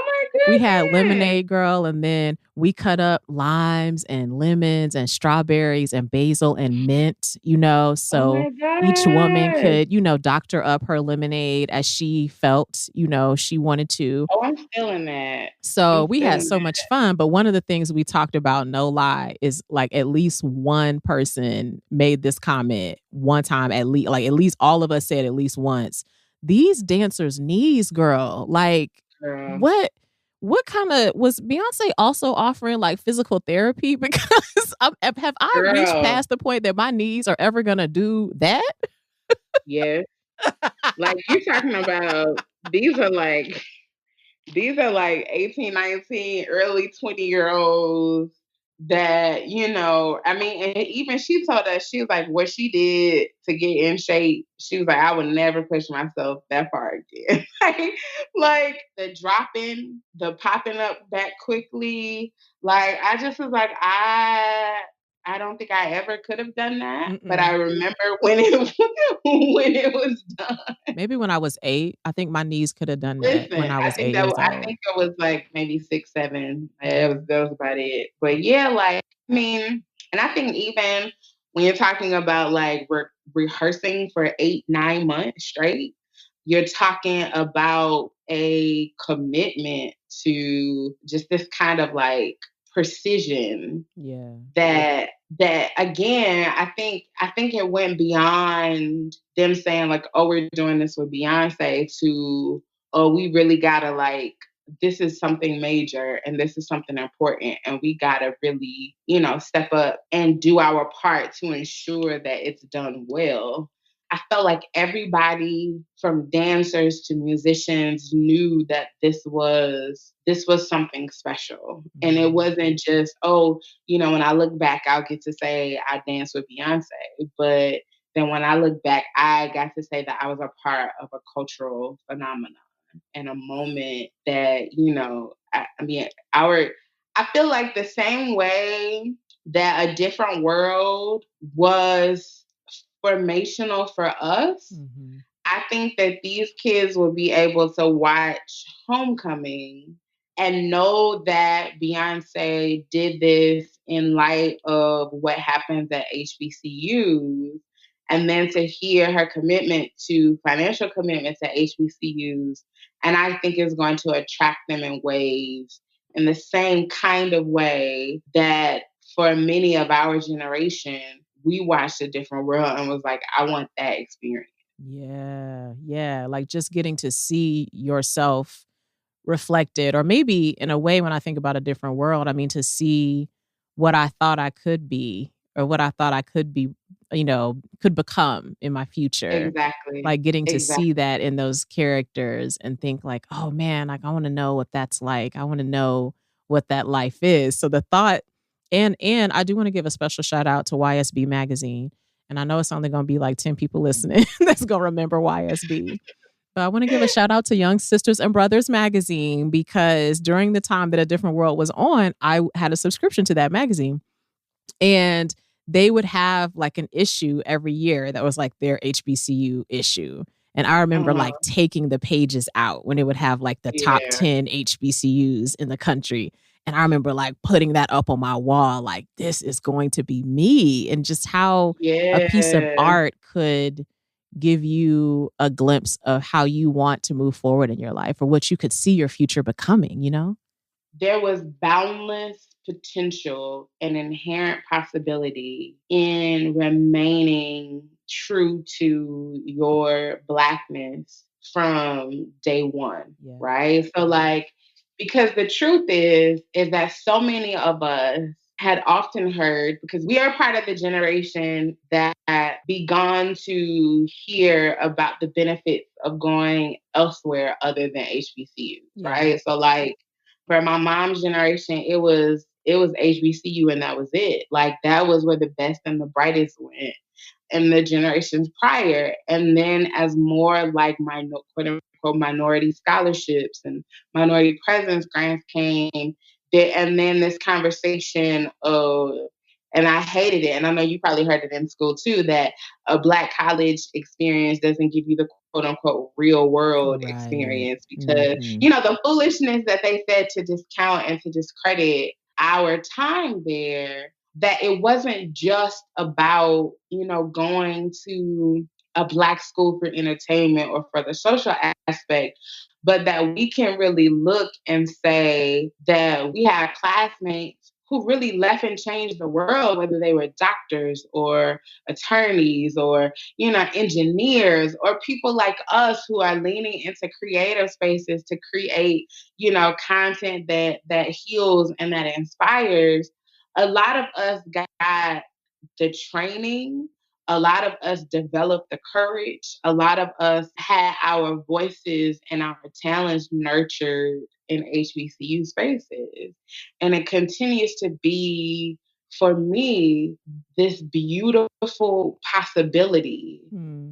we had goodness. lemonade, girl, and then we cut up limes and lemons and strawberries and basil and mint, Oh so my each woman gosh. could, doctor up her lemonade as she felt, she wanted to. Oh, I'm feeling that. So I'm we had feeling so that. much fun. But one of the things we talked about, no lie, is like at least one person made this comment one time, at least all of us said at least once. These dancers' knees, girl, like Girl. what kind of was Beyonce also offering like physical therapy? Because have I reached Girl. past the point that my knees are ever gonna do that? Yes. Like you talking about these are like these are like 18, 19, early 20-year-olds that, I mean, and even she told us, she was like, what she did to get in shape, she was like, I would never push myself that far again. like the dropping, the popping up back quickly. Like, I just was like, I don't think I ever could have done that, but I Mm-mm. remember when it when it was done. Maybe when I was 8, I think my knees could have done that when Listen, I was 8 years I old. think it was like maybe 6, 7. Mhm. That was about it. But yeah, like I mean, and I think even when you're talking about like rehearsing for 8, 9 months straight, you're talking about a commitment to just this kind of like precision Yeah. that again, I think it went beyond them saying like, oh, we're doing this with Beyonce to, oh, we really gotta like, this is something major and this is something important and we gotta really, step up and do our part to ensure that it's done well. I felt like everybody from dancers to musicians knew that this was something special. And it Mhm. wasn't just, oh, when I look back, I'll get to say I danced with Beyonce. But then when I look back, I got to say that I was a part of a cultural phenomenon and a moment that, I mean, I feel like the same way that A Different World was formational for us, Mhm. I think that these kids will be able to watch Homecoming and know that Beyonce did this in light of what happens at HBCUs. And then to hear her financial commitment to HBCUs, and I think is going to attract them in ways, in the same kind of way that for many of our generation, we watched A Different World and was like, I want that experience. Yeah, yeah, like, just getting to see yourself reflected, or maybe in a way when I think about A Different World, I mean, to see what I thought I could be or what I thought I could be, could become in my future. Exactly. Like, getting to see Exactly. that in those characters and think like, "Oh, man, like, I wanna know what that's like. I wanna know what that life is." So the thought and I do wanna give a special shout out to YSB Magazine, and I know it's only gonna be like 10 people listening that's gonna remember YSB. But I want to give a shout out to Young Sisters and Brothers magazine because during the time that A Different World was on, I had a subscription to that magazine. And they would have like an issue every year that was like their HBCU issue. And I remember like Uh-huh. taking the pages out when it would have like the top Yeah. 10 HBCUs in the country. And I remember like putting that up on my wall, like, this is going to be me. And just how a piece of Yeah. art could give you a glimpse of how you want to move forward in your life or what you could see your future becoming, you know? There was boundless potential and inherent possibility in remaining true to your Blackness from day one, Yeah. right? So, like, because the truth is that so many of us had often heard, because we are part of the generation that begun to hear about the benefits of going elsewhere other than HBCUs, Yeah. right? So, like, for my mom's generation, it was HBCU and that was it. Like that was where the best and the brightest went in the generations prior. And then as more like quote unquote minority scholarships and minority presence grants came, and then this conversation of, and I hated it, and I know you probably heard it in school too, that a Black college experience doesn't give you the quote unquote real world Right. experience because, Mhm. the foolishness that they said to discount and to discredit our time there, that it wasn't just about, going to a Black school for entertainment or for the social aspect, but that we can really look and say that we had classmates who really left and changed the world, whether they were doctors or attorneys or, engineers or people like us who are leaning into creative spaces to create, content that heals and that inspires. A lot of us got the training. A lot of us developed the courage. A lot of us had our voices and our talents nurtured in HBCU spaces. And it continues to be, for me, this beautiful possibility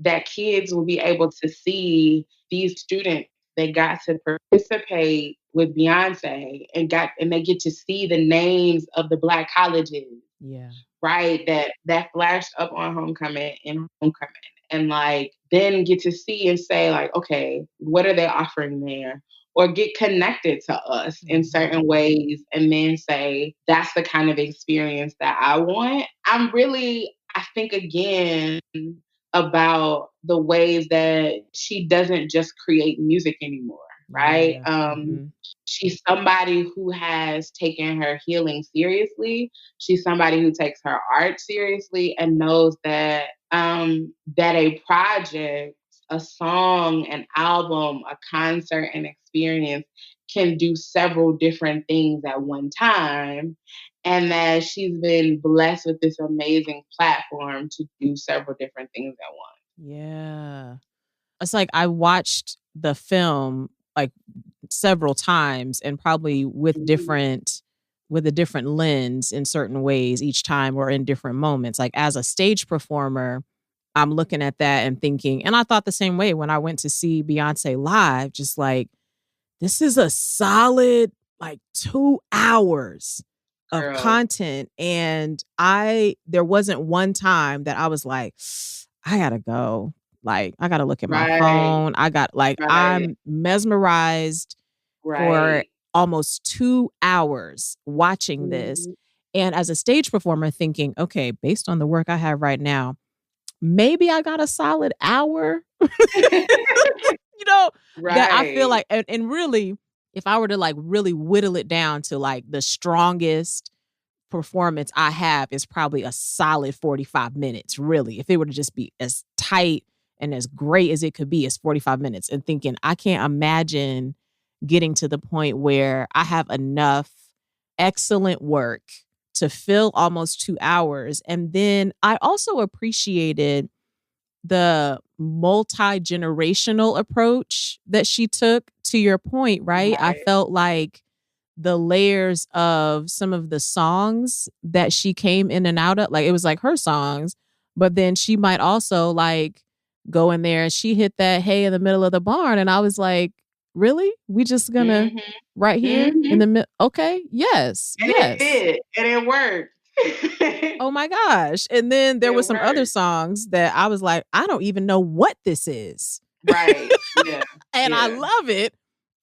that kids will be able to see these students. They got to participate with Beyonce and they get to see the names of the Black colleges. Yeah. Right, that flashed up on homecoming, and like then get to see and say like, okay, what are they offering there? Or get connected to us in certain ways and then say, that's the kind of experience that I want. I think again about the ways that she doesn't just create music anymore, right? Yeah. She's somebody who has taken her healing seriously. She's somebody who takes her art seriously and knows that that a project, a song, an album, a concert, an experience can do several different things at one time. And that she's been blessed with this amazing platform to do several different things at once. Yeah. It's like I watched the film like several times and probably with a different lens in certain ways each time or in different moments. Like as a stage performer, I'm looking at that and thinking, and I thought the same way when I went to see Beyonce live, just like, this is a solid like 2 hours of Girl. content. And there wasn't one time that I was like, I gotta go. Like, I gotta look at my phone. I'm mesmerized for almost 2 hours watching this. And as a stage performer, thinking, okay, based on the work I have right now, maybe I got a solid hour. That I feel like, and really, if I were to like really whittle it down to like the strongest performance I have is probably a solid 45 minutes, really. If it were to just be as tight and as great as it could be, is 45 minutes. And thinking, I can't imagine getting to the point where I have enough excellent work to fill almost 2 hours. And then I also appreciated the multi-generational approach that she took, to your point, right? I felt like the layers of some of the songs that she came in and out of, like it was like her songs, but then she might also like go in there and she hit that "Hey" in the middle of the barn. And I was like, really? We just gonna right here in the middle? Okay. Yes. And yes. It did. And it worked. Oh my gosh. And then there were some other songs that I was like, I don't even know what this is. Right. Yeah. And I love it.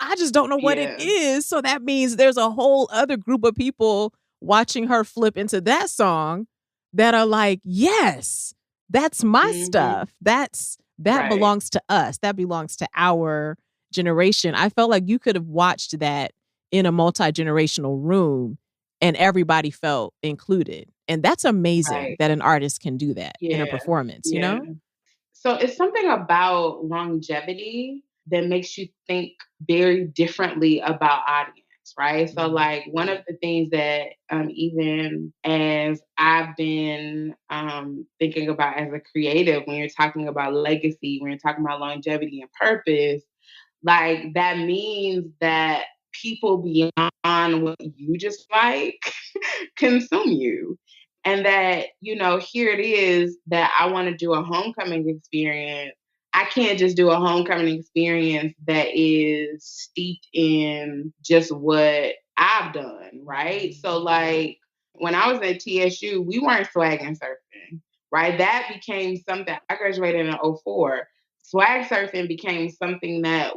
I just don't know what it is. So that means there's a whole other group of people watching her flip into that song that are like, yes, that's my stuff. That belongs to us. That belongs to our generation. I felt like you could have watched that in a multi-generational room and everybody felt included. And that's amazing that an artist can do that in a performance, you know? So it's something about longevity that makes you think very differently about audience, right? So like one of the things that even as I've been thinking about as a creative, when you're talking about legacy, when you're talking about longevity and purpose, like that means that people beyond what you just like consume you. And that, here it is that I want to do a homecoming experience. I can't just do a homecoming experience that is steeped in just what I've done, right? So, like, when I was at TSU, we weren't swag and surfing, right? That became something. I graduated in '04. Swag surfing became something that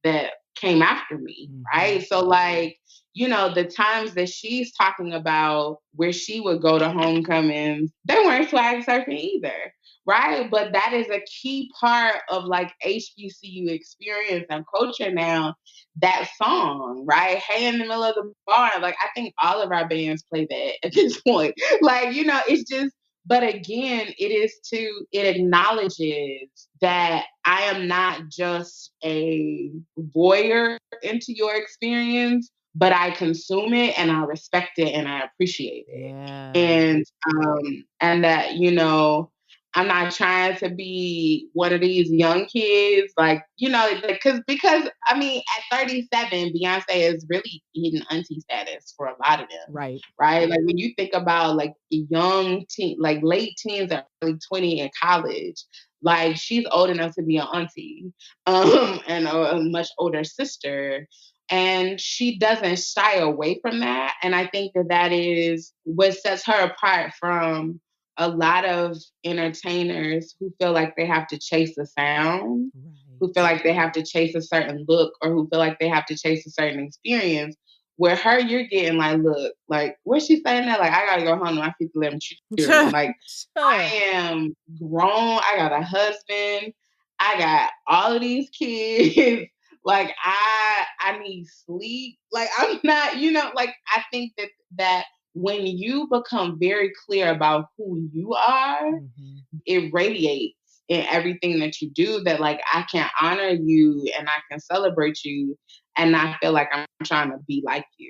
that came after me, right? So, like, the times that she's talking about where she would go to homecomings, they weren't swag surfing either, right? But that is a key part of like HBCU experience and culture now. That song, right? Hey in the middle of the bar. Like I think all of our bands play that at this point. Like, it's just, but again, it acknowledges that I am not just a voyeur into your experience, but I consume it and I respect it and I appreciate it. Yeah. And that, I'm not trying to be one of these young kids, like, because I mean, at 37, Beyonce is really hitting auntie status for a lot of them, Right. right? Like when you think about like young teen, like late teens or early 20 in college, like she's old enough to be an auntie, and a much older sister. And she doesn't shy away from that. And I think that is what sets her apart from a lot of entertainers who feel like they have to chase a sound, who feel like they have to chase a certain look, or who feel like they have to chase a certain experience. Where her, you're getting like, look, like, what's she saying that? Like, I gotta go home to my 50-11 children. Like, I am grown. I got a husband. I got all of these kids. Like, I need sleep. Like, I'm not, like, I think that when you become very clear about who you are, it radiates in everything that you do, that like I can honor you and I can celebrate you and not feel like I'm trying to be like you.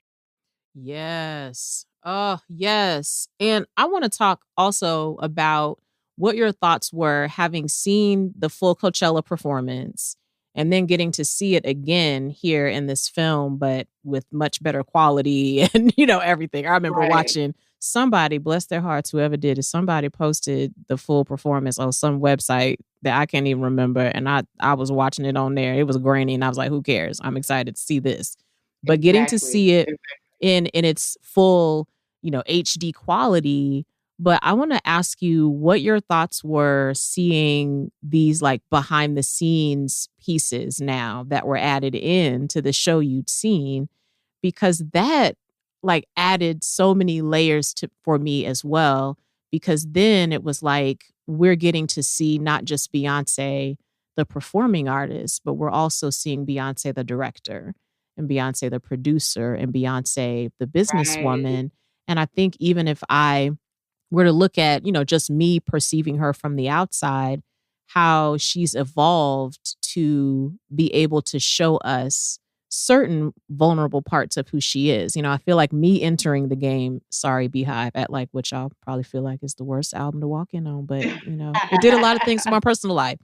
Yes. Oh, yes. And I want to talk also about what your thoughts were having seen the full Coachella performance and then getting to see it again here in this film, but with much better quality and, everything. I remember Right. watching somebody, bless their hearts, whoever did it, somebody posted the full performance on some website that I can't even remember. And I was watching it on there. It was grainy and I was like, who cares? I'm excited to see this. But getting to see it in its full, HD quality. But I want to ask you what your thoughts were seeing these like behind the scenes pieces now that were added in to the show you'd seen, because that like added so many layers for me as well, because then it was like we're getting to see not just Beyonce the performing artist, but we're also seeing Beyonce the director and Beyonce the producer and Beyonce the Right. businesswoman. And I think even if I were to look at, just me perceiving her from the outside, how she's evolved to be able to show us certain vulnerable parts of who she is. I feel like me entering the game, sorry, Beehive, at like what y'all probably feel like is the worst album to walk in on, but it did a lot of things to my personal life.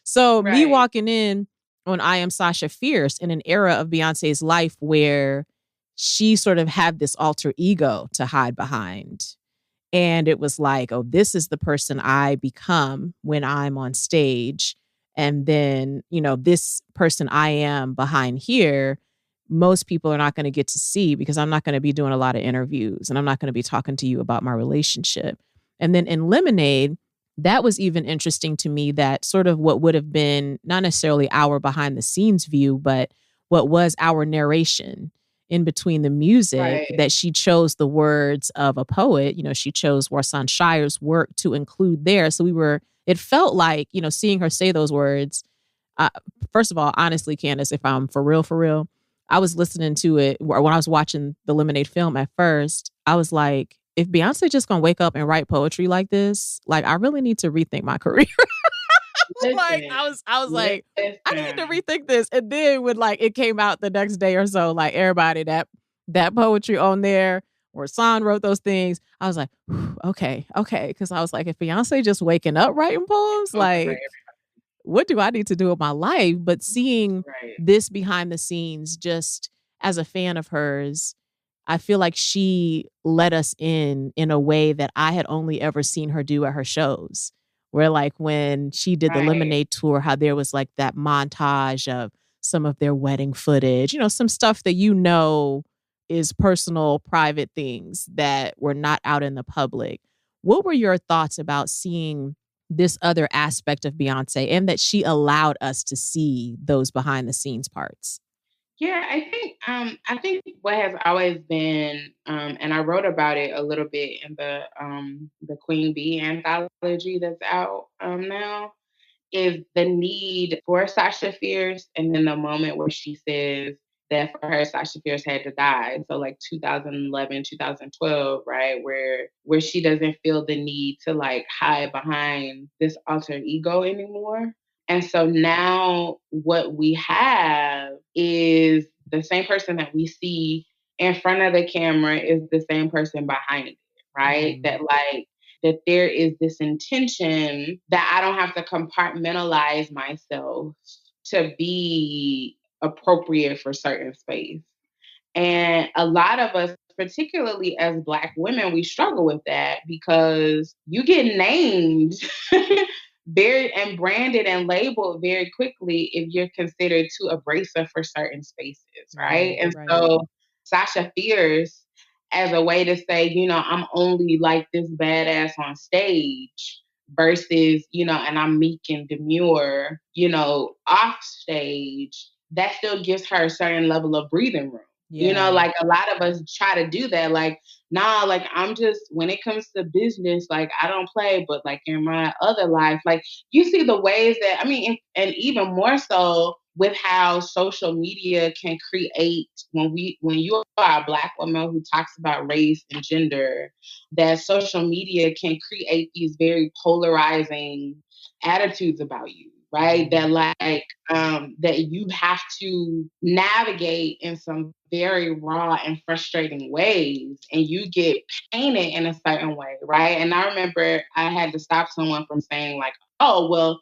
So me Right. walking in on I Am Sasha Fierce in an era of Beyonce's life where she sort of had this alter ego to hide behind. And it was like, oh, this is the person I become when I'm on stage. And then, this person I am behind here, most people are not going to get to see because I'm not going to be doing a lot of interviews and I'm not going to be talking to you about my relationship. And then in Lemonade, that was even interesting to me, that sort of what would have been not necessarily our behind the scenes view, but what was our narration in between the music, Right. that she chose the words of a poet. She chose Warsan Shire's work to include there. So it felt like, seeing her say those words. First of all, honestly, Candice, if I'm for real, I was listening to it when I was watching the Lemonade film at first. I was like, if Beyonce just gonna wake up and write poetry like this, like I really need to rethink my career. Like I was like, I need to rethink this. And then when like it came out the next day or so, like everybody that poetry on there or San wrote those things, I was like, okay. Cause I was like, if Beyonce just waking up writing poems, like what do I need to do with my life? But seeing this behind the scenes, just as a fan of hers, I feel like she let us in a way that I had only ever seen her do at her shows. Where like when she did the Lemonade tour, how there was like that montage of some of their wedding footage, some stuff that is personal, private things that were not out in the public. What were your thoughts about seeing this other aspect of Beyonce and that she allowed us to see those behind the scenes parts? Yeah, I think what has always been, and I wrote about it a little bit in the Queen Bee anthology that's out now, is the need for Sasha Fierce, and then the moment where she says that for her, Sasha Fierce had to die. So like 2011, 2012, right? Where she doesn't feel the need to like hide behind this alter ego anymore. And so now what we have is the same person that we see in front of the camera is the same person behind it, right? Mm. That there is this intention that I don't have to compartmentalize myself to be appropriate for certain space. And a lot of us, particularly as Black women, we struggle with that because you get named very and branded and labeled very quickly if you're considered too abrasive for certain spaces, right? Right, And right. so Sasha Fierce, as a way to say, I'm only like this badass on stage versus, and I'm meek and demure, off stage, that still gives her a certain level of breathing room. Yeah. Like a lot of us try to do that. Like, nah, like I'm just, when it comes to business, like I don't play, but like in my other life, like you see the ways that, I mean, and even more so with how social media can create when you are a Black woman who talks about race and gender, that social media can create these very polarizing attitudes about you, right? That like that you have to navigate in some very raw and frustrating ways, and you get painted in a certain way, right? And I remember I had to stop someone from saying like, oh well,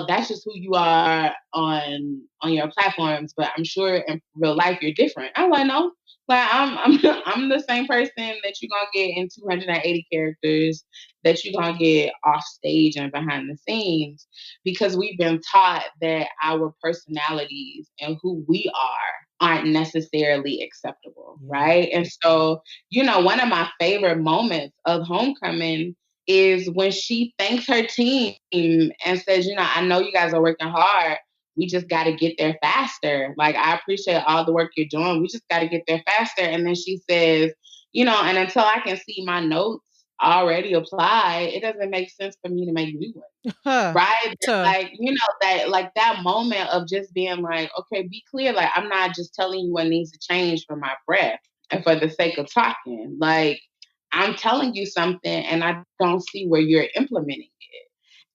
that's just who you are on your platforms, but I'm sure in real life you're different. I'm like, no, like I'm I'm the same person that you're gonna get in 280 characters, that you're gonna get off stage and behind the scenes, because we've been taught that our personalities and who we aren't necessarily acceptable, Yeah. right? And so, one of my favorite moments of Homecoming is when she thanks her team and says, I know you guys are working hard. We just got to get there faster. Like, I appreciate all the work you're doing. We just got to get there faster. And then she says, and until I can see my notes already applied, it doesn't make sense for me to make new ones. Huh. Right? Tuh. Like, that like that moment of just being like, okay, be clear. Like, I'm not just telling you what needs to change for my breath and for the sake of talking. Like, I'm telling you something and I don't see where you're implementing it.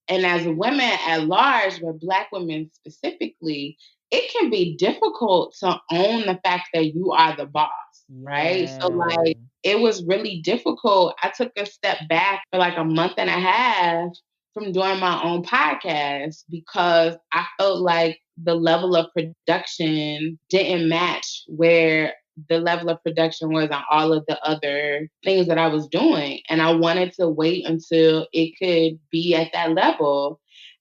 And as women at large, but Black women specifically, it can be difficult to own the fact that you are the boss, right? So, Yeah. like, it was really difficult. I took a step back for like a month and a half from doing my own podcast because I felt like the level of production didn't match where the level of production was on all of the other things that I was doing. And I wanted to wait until it could be at that level.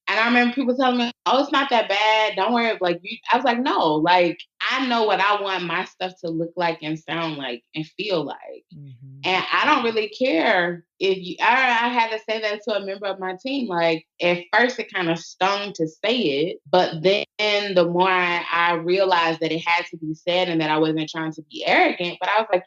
And I remember people telling me, oh, it's not that bad. Don't worry. Like, I was like, no, like, I know what I want my stuff to look like and sound like and feel like. Mm-hmm. And I don't really care if I had to say that to a member of my team. Like, at first it kind of stung to say it, but then the more I realized that it had to be said and that I wasn't trying to be arrogant, but I was like,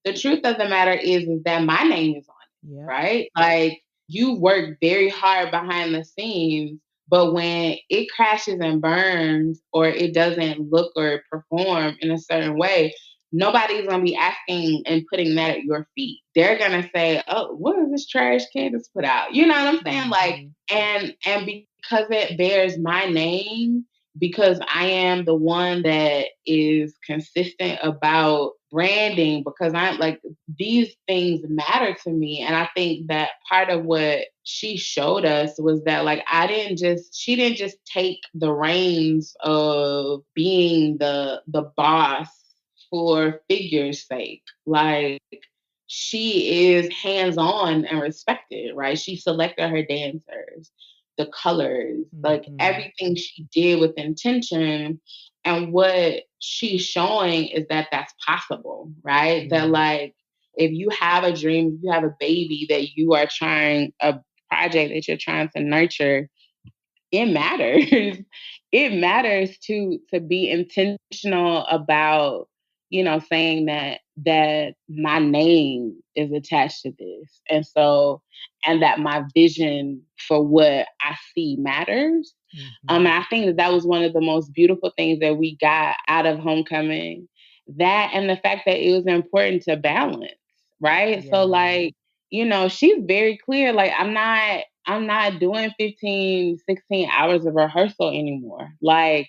the truth of the matter is that my name is on it, Yep. right? Like, you work very hard behind the scenes, but when it crashes and burns or it doesn't look or perform in a certain way, nobody's gonna be asking and putting that at your feet. They're gonna say, "Oh, what is this trash Candice put out?" You know what I'm saying? Like, Mm-hmm. and because it bears my name, because I am the one that is consistent about branding, because I'm like, these things matter to me. And I think that part of what she showed us was that like she didn't just take the reins of being the boss for figure's sake. Like, she is hands-on and respected, right? She selected her dancers, the colors, like Mm-hmm. everything she did with intention. And what she's showing is that that's possible, right? Yeah. That like, if you have a dream, if you have a baby that you are trying, a project that you're trying to nurture, it matters. It matters to be intentional about, saying that my name is attached to this. And that my vision for what I see matters. And Mhm. I think that was one of the most beautiful things that we got out of homecoming. That and the fact that it was important to balance, right? So Yeah. like, she's very clear. Like I'm not doing 15, 16 hours of rehearsal anymore. Like,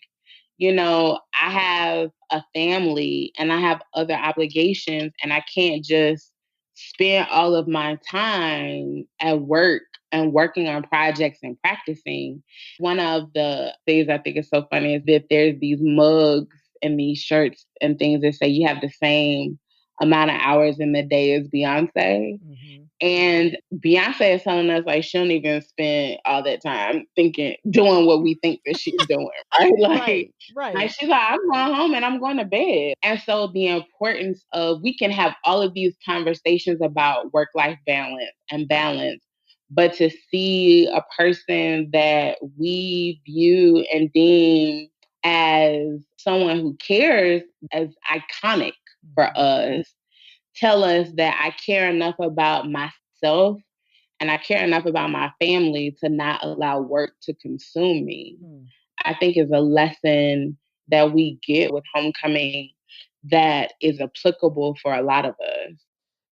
I have a family and I have other obligations, and I can't just spend all of my time at work and working on projects and practicing. One of the things I think is so funny is that there's these mugs and these shirts and things that say you have the same amount of hours in the day as Beyonce. Mhm. And Beyonce is telling us like she don't even spend all that time doing what we think that she's doing, right? Right, Like right. she's like, I'm going home and I'm going to bed. And so the importance of we can have all of these conversations about work-life balance, but to see a person that we view and deem as someone who cares as iconic for Mhm. us tell us that I care enough about myself and I care enough about my family to not allow work to consume me. Hmm. I think is a lesson that we get with homecoming that is applicable for a lot of us.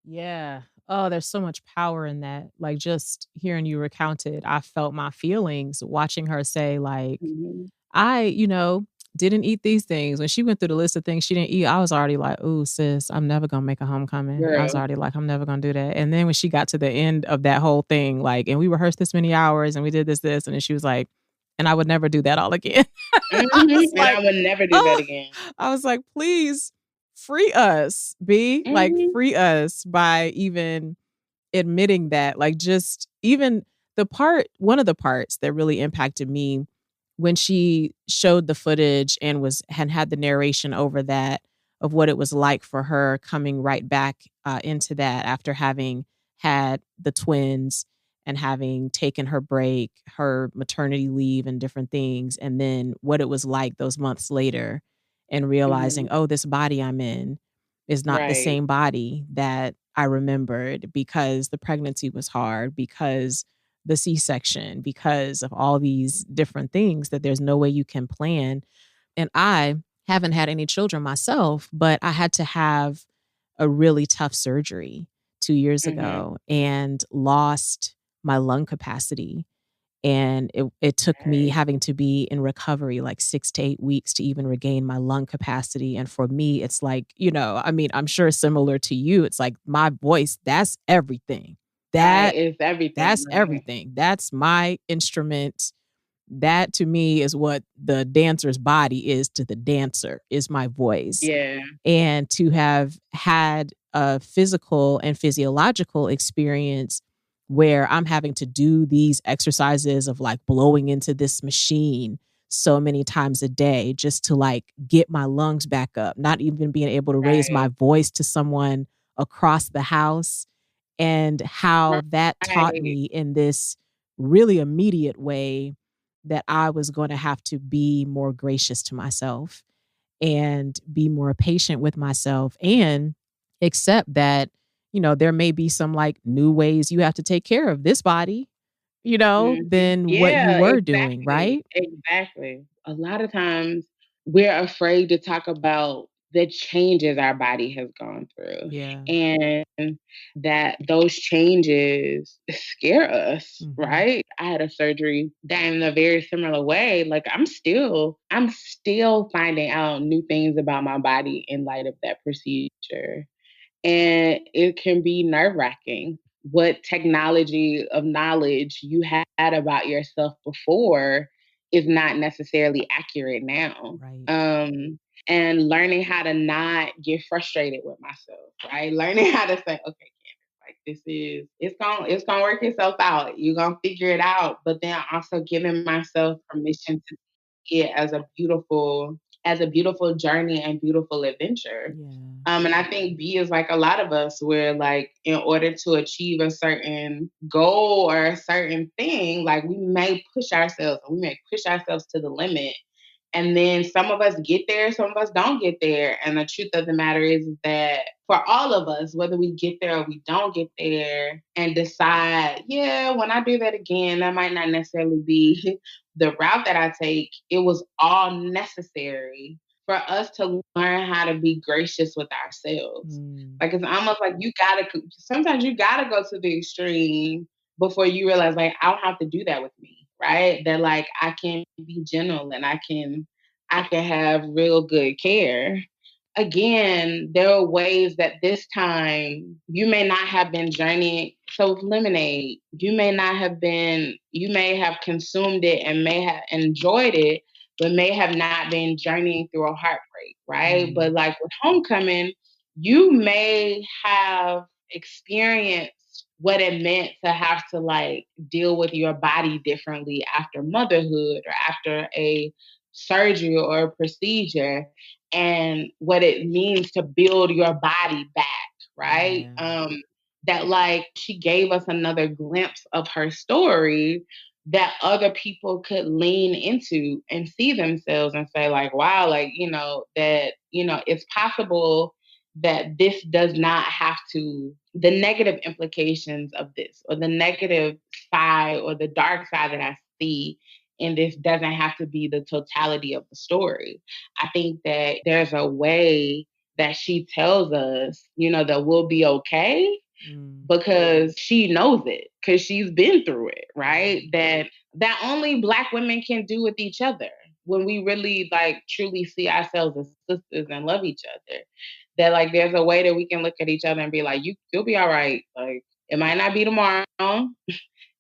Yeah. Oh, there's so much power in that. Like, just hearing you recount it, I felt my feelings watching her say, like, Mhm. I, didn't eat these things. When she went through the list of things she didn't eat, I was already like, "Ooh, sis, I'm never gonna make a homecoming." I was Girl. already like, "I'm never gonna do that." And then when she got to the end of that whole thing, like, and we rehearsed this many hours and we did this, and then she was like, "And I would never do that all again." I was And I like, would never do that "Oh," again. I was like, "Please free us, B. Like, Mhm. free us by even admitting that." Like, just even one of the parts that really impacted me when she showed the footage and had the narration over that of what it was like for her coming right back into that after having had the twins and having taken her break, her maternity leave and different things, and then what it was like those months later and realizing, Mhm. oh, this body I'm in is not the Right. same body that I remembered because the pregnancy was hard, because the C-section, because of all these different things that there's no way you can plan. And I haven't had any children myself, but I had to have a really tough surgery 2 years Mhm. ago and lost my lung capacity. And it took me Right. having to be in recovery like 6 to 8 weeks to even regain my lung capacity, and for me, it's like, I mean, I'm sure similar to you, it's like my voice, that's everything. Right. That It's everything, that's right? everything. That's my instrument. That to me is what the dancer's body is to the dancer, is my voice. Yeah. And to have had a physical and physiological experience where I'm having to do these exercises of like blowing into this machine so many times a day just to like get my lungs back up, not even being able to raise my Right. voice to someone across the house, and how that taught Right. me in this really immediate way that I was going to have to be more gracious to myself and be more patient with myself and accept that, there may be some like new ways you have to take care of this body, Mhm. than what you Yeah, were doing, exactly, right? exactly. A lot of times we're afraid to talk about the changes our body has gone through, Yeah. and that those changes scare us, Mhm. right? I had a surgery that in a very similar way, like I'm still finding out new things about my body in light of that procedure. And it can be nerve wracking. What technology of knowledge you had about yourself before is not necessarily accurate now. Right. And learning how to not get frustrated with myself, right? Learning how to say, okay, Candace, like it's gonna work itself out. You're gonna figure it out. But then also giving myself permission to see it as a beautiful as a beautiful journey and beautiful adventure. Yeah. And I think B is like a lot of us, where like in order to achieve a certain goal or a certain thing, like we may push ourselves, we may push ourselves to the limit. And then some of us get there, some of us don't get there. And the truth of the matter is that for all of us, whether we get there or we don't get there, and decide, yeah, when I do that again, that might not necessarily be the route that I take, it was all necessary for us to learn how to be gracious with ourselves. Mm. Like it's almost like sometimes you gotta go to the extreme before you realize, like, I don't have to do that with me, right? That like I can be gentle and I can have real good care. Again, there are ways that this time you may not have been journeying. So with lemonade, you may have consumed it and may have enjoyed it, but may have not been journeying through a heartbreak, right? But Mm. like with homecoming, you may have experienced what it meant to have to like deal with your body differently after motherhood or after a surgery or a procedure, and what it means to build your body back, right? Yeah. That like she gave us another glimpse of her story that other people could lean into and see themselves and say like, wow, like, that, it's possible that this does not have to, the negative implications of this or the negative side or the dark side that I see in this doesn't have to be the totality of the story. I think that there's a way that she tells us, that we'll be okay Mm. because she knows it, because she's been through it, right? Mm. That only Black women can do with each other when we really like truly see ourselves as sisters and love each other. That like there's a way that we can look at each other and be like, you'll be all right. Like it might not be tomorrow,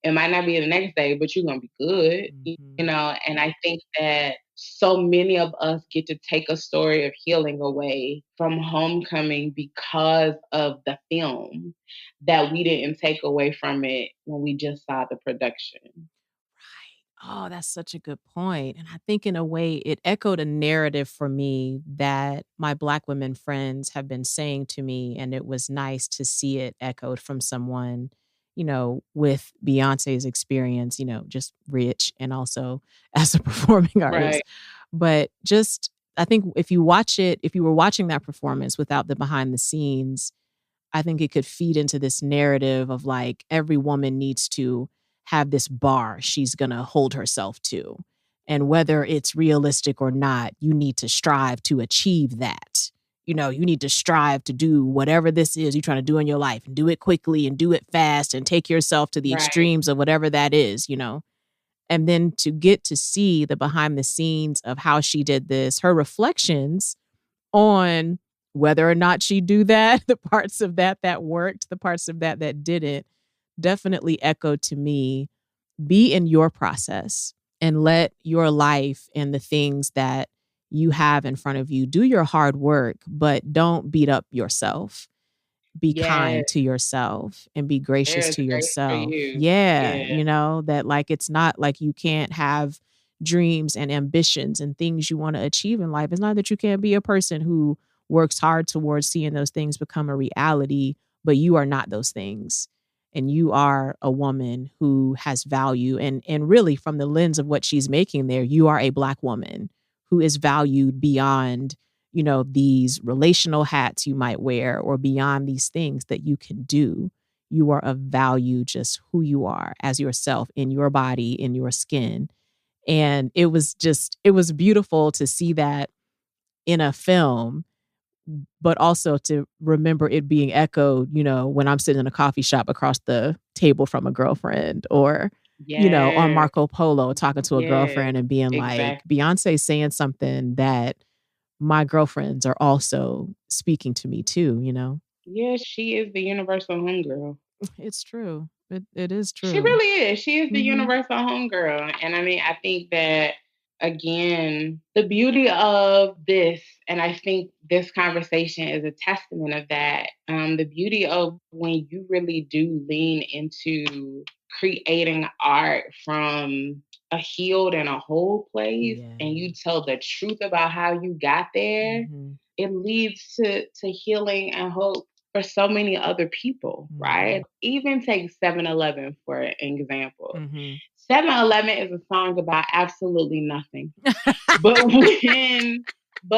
it might not be the next day, but you're gonna be good, Mhm. And I think that so many of us get to take a story of healing away from homecoming because of the film that we didn't take away from it when we just saw the production. Right. Oh, that's such a good point. And I think in a way it echoed a narrative for me that my Black women friends have been saying to me. And it was nice to see it echoed from someone, with Beyonce's experience, just rich and also as a performing Right. artist. But just, I think if you watch it, if you were watching that performance without the behind the scenes, I think it could feed into this narrative of like every woman needs to have this bar she's going to hold herself to. And whether it's realistic or not, you need to strive to achieve that. You need to strive to do whatever this is you're trying to do in your life and do it quickly and do it fast and take yourself to the Right. extremes of whatever that is. And then to get to see the behind the scenes of how she did this, her reflections on whether or not she do that, the parts of that worked, the parts of that didn't, definitely echoed to me, be in your process and let your life and the things that you have in front of you, do your hard work, but don't beat up yourself. Be Yeah. kind to yourself and be gracious There's to grace for yourself. you. Yeah, Yeah. that like it's not like you can't have dreams and ambitions and things you want to achieve in life. It's not that you can't be a person who works hard towards seeing those things become a reality, but you are not those things. And you are a woman who has value and really from the lens of what she's making there, you are a Black woman who is valued beyond these relational hats you might wear or beyond these things that you can do. You are of value just who you are as yourself in your body, in your skin. And it was beautiful to see that in a film, but also to remember it being echoed, when I'm sitting in a coffee shop across the table from a girlfriend or, on Yeah. Marco Polo talking to a Yeah. girlfriend and being like, Exactly. Beyonce saying something that my girlfriends are also speaking to me too. Yeah, she is the universal homegirl. It's true. It is She true. really is. She is the Mhm. universal homegirl. And I mean, I think that, again, the beauty of this, and I think this conversation is a testament of that. The beauty of when you really do lean into creating art from a healed and a whole place, Yeah. and you tell the truth about how you got there, it leads to healing and hope for so many other people, right? Even take 7-Eleven for an example. 7-Eleven is a song about absolutely nothing. But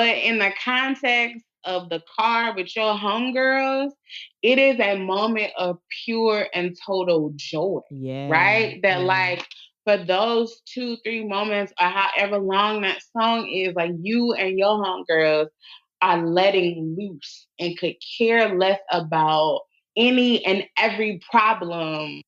in the context of the car with your homegirls, it is a moment of pure and total joy. Yeah. Right? That yeah. like for those 2-3 moments or however long that song is, like you and your homegirls are letting loose and could care less about any and every problem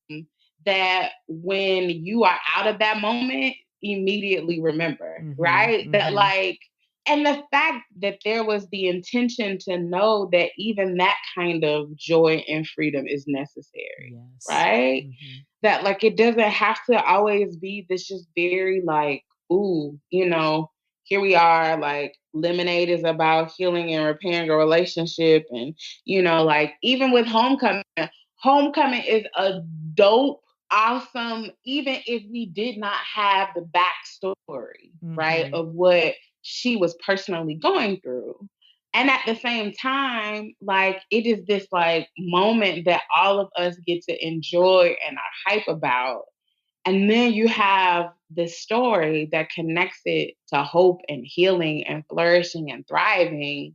that when you are out of that moment, immediately remember, right? That like, and the fact that there was the intention to know that even that kind of joy and freedom is necessary, right? That like it doesn't have to always be this just very like, ooh, here we are, like Lemonade is about healing and repairing a relationship. And, like even with Homecoming is a dope, awesome, even if we did not have the backstory, right, of what she was personally going through. And at the same time, like it is this like moment that all of us get to enjoy and are hype about. And then you have this story that connects it to hope and healing and flourishing and thriving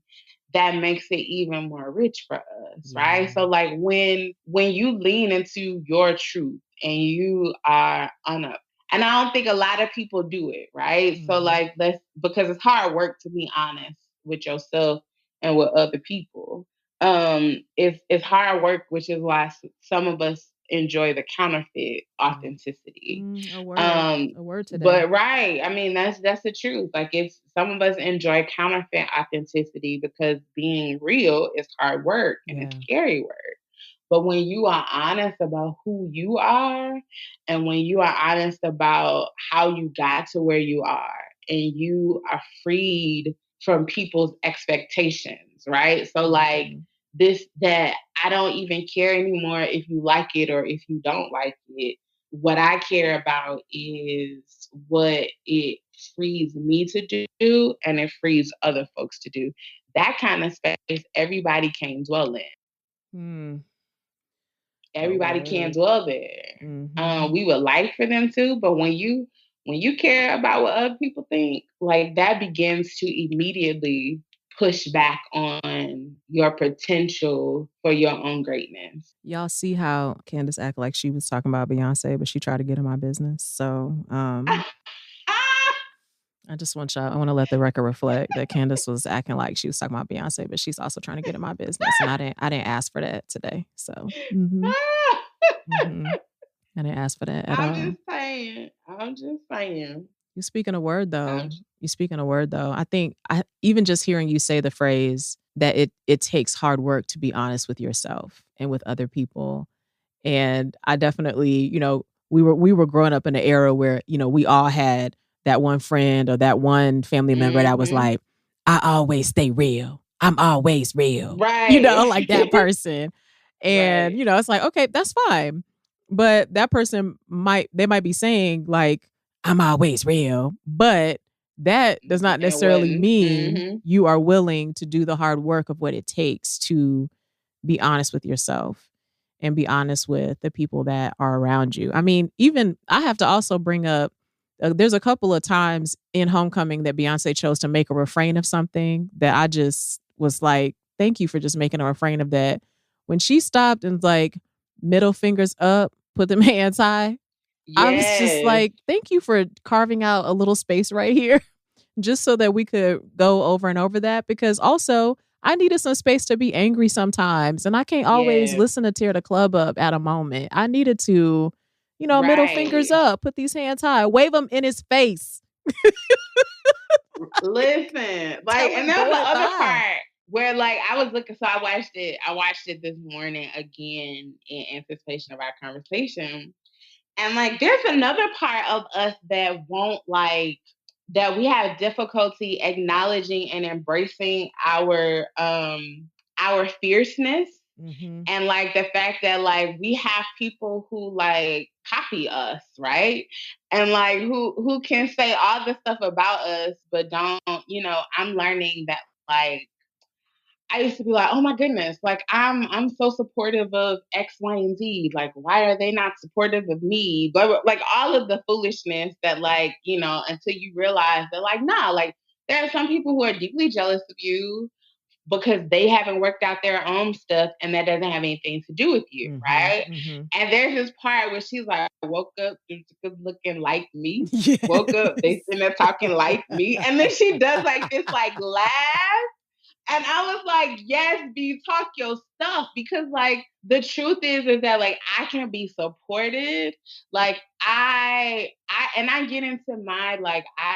that makes it even more rich for us, right? So like when you lean into your truth and you are and I don't think a lot of people do it, right? So like because it's hard work to be honest with yourself and with other people. It's hard work, which is why some of us enjoy the counterfeit authenticity. A word today. But right, I mean that's the truth. Like it's some of us enjoy counterfeit authenticity because being real is hard work and it's scary work. But when you are honest about who you are and when you are honest about how you got to where you are and you are freed from people's expectations, right? So like this that I don't even care anymore if you like it or if you don't like it. What I care about is what it frees me to do and it frees other folks to do. That kind of space everybody can dwell in. Everybody can dwell there. We would like for them to, but when you care about what other people think, like that begins to immediately push back on your potential for your own greatness. Y'all see how Candice act like she was talking about Beyoncé, but she tried to get in my business. So I just want I want to let the record reflect that Candice was acting like she was talking about Beyonce, but she's also trying to get in my business. And I didn't ask for that today. So I didn't ask for that at all. I'm just saying. You speaking a word though. I think even just hearing you say the phrase that it takes hard work to be honest with yourself and with other people. And I definitely, we were growing up in an era where, we all had that one friend or that one family member that was like, I always stay real. I'm always real. Right. Like that person. And, right. It's like, okay, that's fine. But that person might be saying like, I'm always real. But that does not necessarily mean you are willing to do the hard work of what it takes to be honest with yourself and be honest with the people that are around you. I mean, even I have to also bring up, there's a couple of times in Homecoming that Beyonce chose to make a refrain of something that I just was like, thank you for just making a refrain of that. When she stopped and like, middle fingers up, put them hands high. I was just like, thank you for carving out a little space right here just so that we could go over and over that. Because also, I needed some space to be angry sometimes. And I can't always listen to Tear the Club Up at a moment. I needed to, middle fingers up, put these hands high, wave them in his face. Listen, like, and that was the other part where, like, I was looking. So I watched it this morning again in anticipation of our conversation, and like, there's another part of us that won't that we have difficulty acknowledging and embracing our fierceness. Mm-hmm. And like the fact that like we have people who like copy us, right? And like who can say all this stuff about us, but don't, I'm learning that like I used to be like, oh my goodness, like I'm so supportive of X, Y, and Z. Like, why are they not supportive of me? But like all of the foolishness that like, until you realize that like, nah, like there are some people who are deeply jealous of you because they haven't worked out their own stuff and that doesn't have anything to do with you, Mm-hmm. right? Mm-hmm. And there's this part where she's like, woke up, good looking like me. Yes. Woke up, they sitting there talking like me. And then she does like this like laugh. And I was like, yes, B, talk your stuff. Because like the truth is that like I can be supported. Like I get into my like I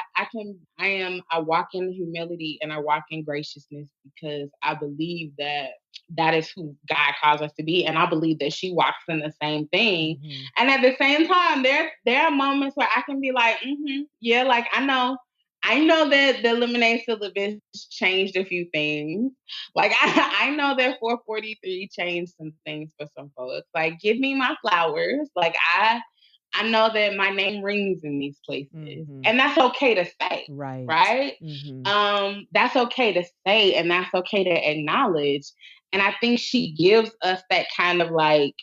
walk in humility and I walk in graciousness because I believe that that is who God calls us to be. And I believe that she walks in the same thing. Mm-hmm. And at the same time, there are moments where I can be like, yeah, like I know that the lemonade syllabus changed a few things. Like I know that 443 changed some things for some folks. Like give me my flowers. Like I know that my name rings in these places. Mm-hmm. And that's okay to say. Right. Right? Mm-hmm. That's okay to say and that's okay to acknowledge. And I think she gives us that kind of like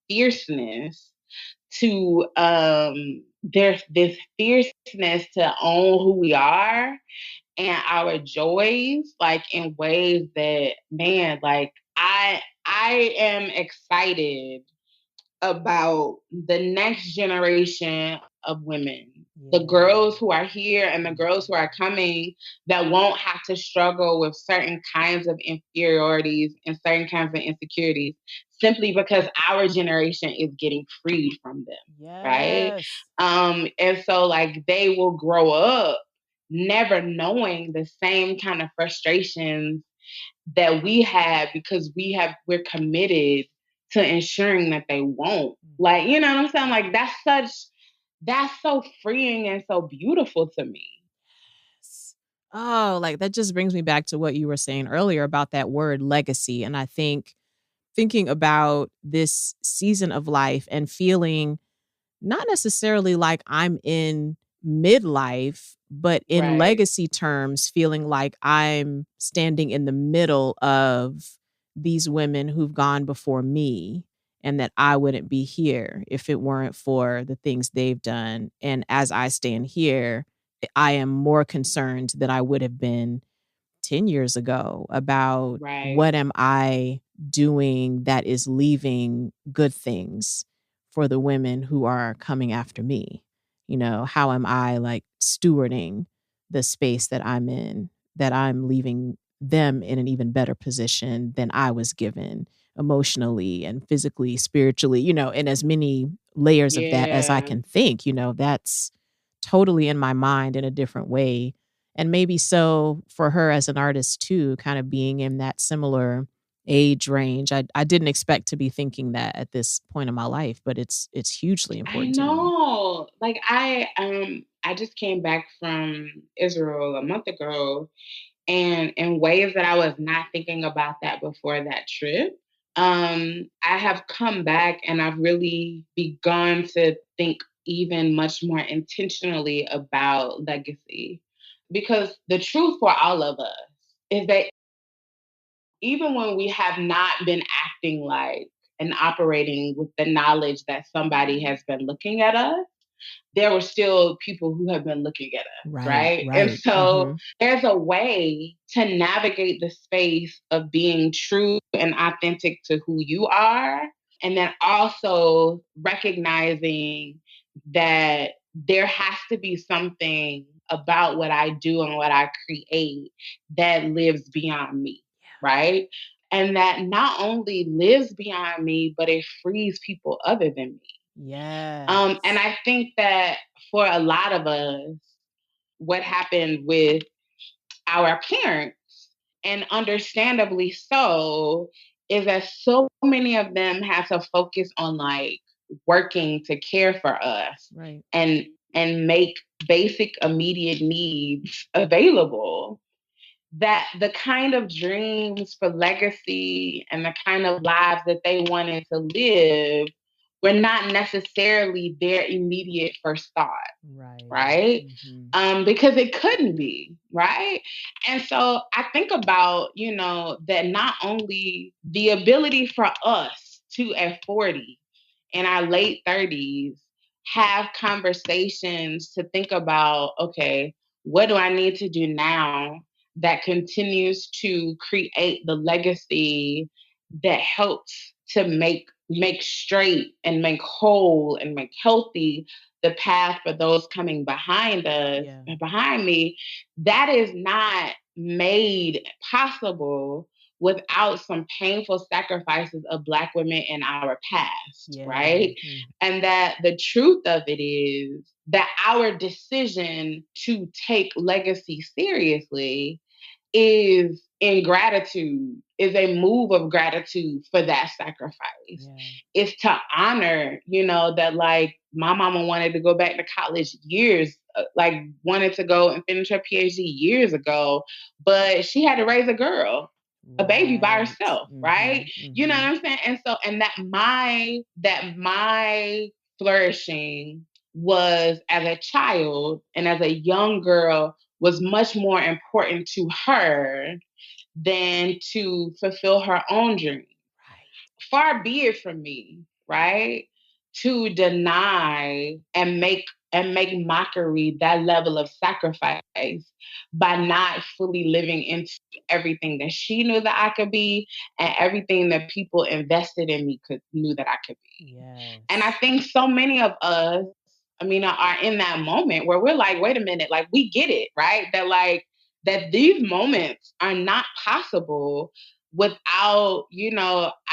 fierceness to there's this fierceness to own who we are and our joys like in ways that man like I am excited about the next generation of women, the girls who are here and the girls who are coming that won't have to struggle with certain kinds of inferiorities and certain kinds of insecurities simply because our generation is getting freed from them. Yes. Right. And so like they will grow up never knowing the same kind of frustrations that we have because we're committed to ensuring that they won't. Like, you know what I'm saying? Like that's so freeing and so beautiful to me. Oh, like that just brings me back to what you were saying earlier about that word legacy. And I think thinking about this season of life and feeling not necessarily like I'm in midlife, but in Right. legacy terms, feeling like I'm standing in the middle of these women who've gone before me and that I wouldn't be here if it weren't for the things they've done. And as I stand here, I am more concerned than I would have been 10 years ago about Right. what am I doing that is leaving good things for the women who are coming after me. How am I like stewarding the space that I'm in, that I'm leaving them in an even better position than I was given emotionally and physically, spiritually, in as many layers of that as I Yeah. can think. That's totally in my mind in a different way. And maybe so for her as an artist too, kind of being in that similar age range. I didn't expect to be thinking that at this point in my life, but it's hugely I important to me. know. Like I just came back from Israel a month ago and in ways that I was not thinking about that before that trip. I have come back and I've really begun to think even much more intentionally about legacy. Because the truth for all of us is that even when we have not been acting like and operating with the knowledge that somebody has been looking at us, there were still people who have been looking at us, right? And so there's a way to navigate the space of being true and authentic to who you are. And then also recognizing that there has to be something about what I do and what I create that lives beyond me, right? And that not only lives beyond me, but it frees people other than me. Yes. And I think that for a lot of us, what happened with our parents, and understandably so, is that so many of them have to focus on like working to care for us Right. and make basic immediate needs available. that the kind of dreams for legacy and the kind of lives that they wanted to live were not necessarily their immediate first thought, Right. right? Mhm. Because it couldn't be, right? And so I think about, that not only the ability for us to at 40 in our late 30s have conversations to think about, okay, what do I need to do now that continues to create the legacy that helps to make straight and make whole and make healthy the path for those coming behind us Yeah. and behind me. That is not made possible without some painful sacrifices of Black women in our past, Yeah. right? Mm. And that the truth of it is that our decision to take legacy seriously is in gratitude, is a move of gratitude for that sacrifice. Yeah. It's to honor, that like my mama wanted to go back to college years, like wanted to go and finish her PhD years ago, but she had to raise a girl, a baby by Right. herself, right? Mhm. You know what Mhm. I'm saying? And so, and that my flourishing was as a child and as a young girl was much more important to her than to fulfill her own dream. Right. Far be it from me, right, to deny and make mockery that level of sacrifice by not fully living into everything that she knew that I could be and everything that people invested in me knew that I could be. And I Yes. think so many of us, are in that moment where we're like, wait a minute, like we get it, right? That these moments are not possible without,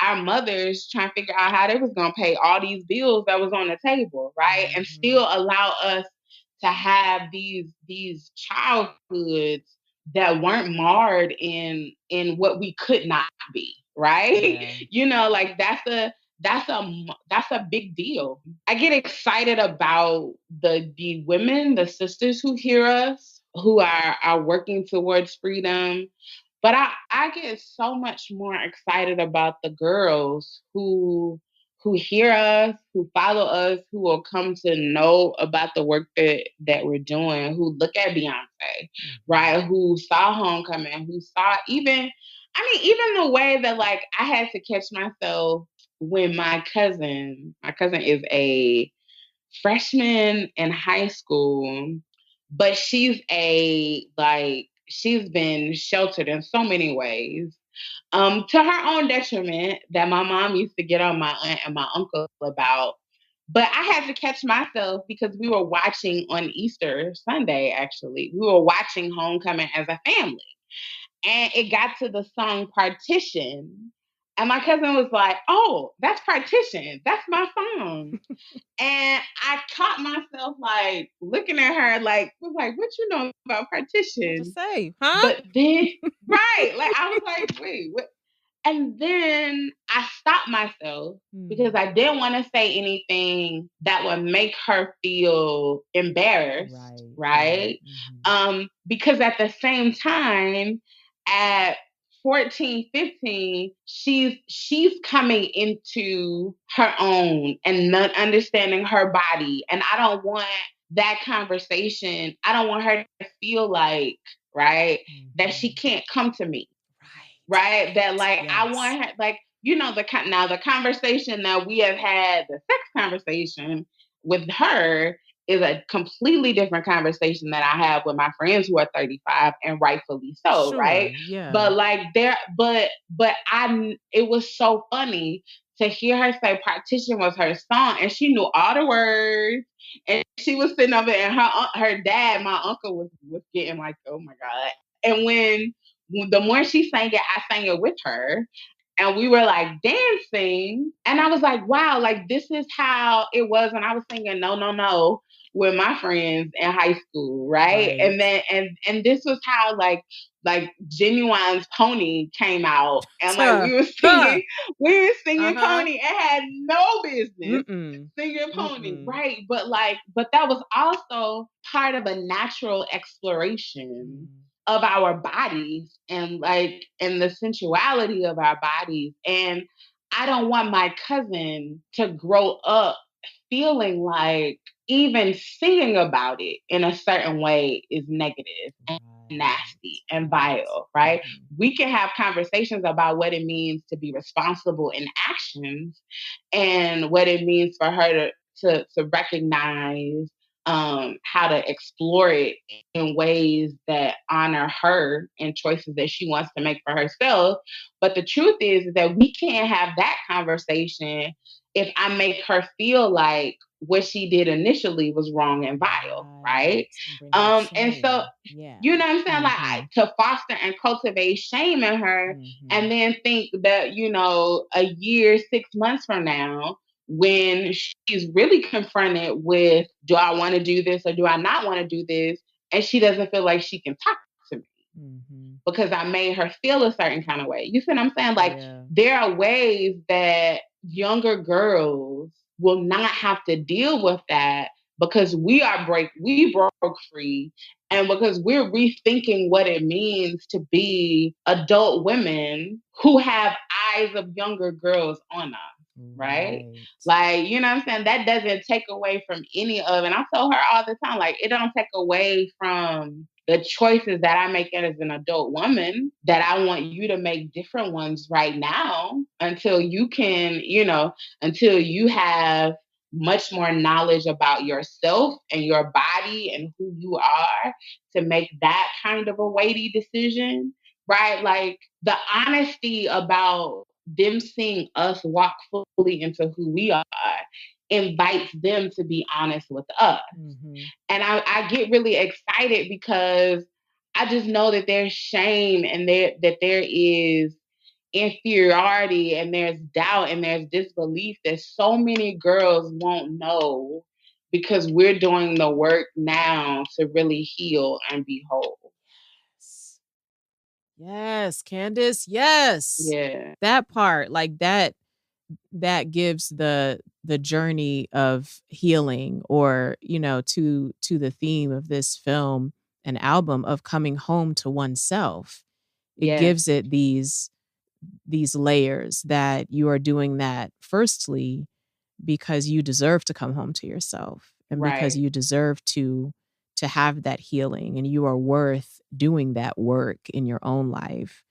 our mothers trying to figure out how they was going to pay all these bills that was on the table, right? And Mhm. still allow us to have these childhoods that weren't marred in what we could not be, right? Yeah. Like that's a big deal. I get excited about the women, the sisters who hear us, who are working towards freedom. But I get so much more excited about the girls who hear us, who follow us, who will come to know about the work that we're doing, who look at Beyonce, Mhm. right? Who saw Homecoming, who saw even the way that like I had to catch myself when my cousin is a freshman in high school, but she's been sheltered in so many ways. To her own detriment, that my mom used to get on my aunt and my uncle about. But I had to catch myself because we were watching on Easter Sunday, actually. We were watching Homecoming as a family. And it got to the song Partition. And my cousin was like, "Oh, that's Partition. That's my song." And I caught myself like looking at her like, was like, "What you know about What to partition?" say? Huh? But then, right, like I was like, "Wait, what?" And then I stopped myself because Mm. I didn't want to say anything that would make her feel embarrassed, Right. Right. right? Mhm. Because at the same time, at 14, 15, she's coming into her own and not understanding her body. And I don't want that conversation. I don't want her to feel like, right, that she Mhm. can't come to me, Right. right? That Right. like I Yes. want her like now the conversation that we have had, the sex conversation with her is a completely different conversation that I have with my friends who are 35 and rightfully so, right? Sure. Yeah. But like but I it was so funny to hear her say Partition was her song and she knew all the words and she was sitting over there and her dad, my uncle was getting like, "Oh my God." And the more she sang it, I sang it with her. And we were like dancing. And I was like, wow, like this is how it was when I was singing No, No, No with my friends in high school, right? Right. And then and this was how like Genuine's Pony came out. And like Tuh. we were Huh. singing Uh-huh. Pony and had no business Mm-mm. singing Pony, Mm-mm. right? But that was also part of a natural exploration Mm. of our bodies and like and the sensuality of our bodies. And I don't want my cousin to grow up feeling like even singing about it in a certain way is negative and nasty and vile, right? We can have conversations about what it means to be responsible in actions and what it means for her to recognize how to explore it in ways that honor her and choices that she wants to make for herself. But the truth is that we can't have that conversation if I make her feel like what she did initially was wrong and vile, right? And so, you know what I'm saying? Like to foster and cultivate shame in her, and then think that, you know, a year, 6 months from now, when she's really confronted with, do I want to do this or do I not want to do this? And she doesn't feel like she can talk to me because I made her feel a certain kind of way. You see what I'm saying? Like there are ways that younger girls will not have to deal with that because we broke free, and because we're rethinking what it means to be adult women who have eyes of younger girls on us. Right? Like, you know what I'm saying? That doesn't take away from any of, and I tell her all the time, like, it don't take away from the choices that I make as an adult woman, that I want you to make different ones right now until you can, you know, until you have much more knowledge about yourself and your body and who you are to make that kind of a weighty decision, right? Like the honesty about them seeing us walk fully into who we are invites them to be honest with us. And I get really excited because I just know that there's shame and that there is inferiority and there's doubt and there's disbelief that so many girls won't know because we're doing the work now to really heal and be whole. Yes, Candice. Yes. Yeah. That part, like that gives the journey of healing, or, you know, to the theme of this film and album of coming home to oneself. It gives it these layers that you are doing that firstly because you deserve to come home to yourself, and because you deserve to have that healing, and you are worth doing that work in your own life.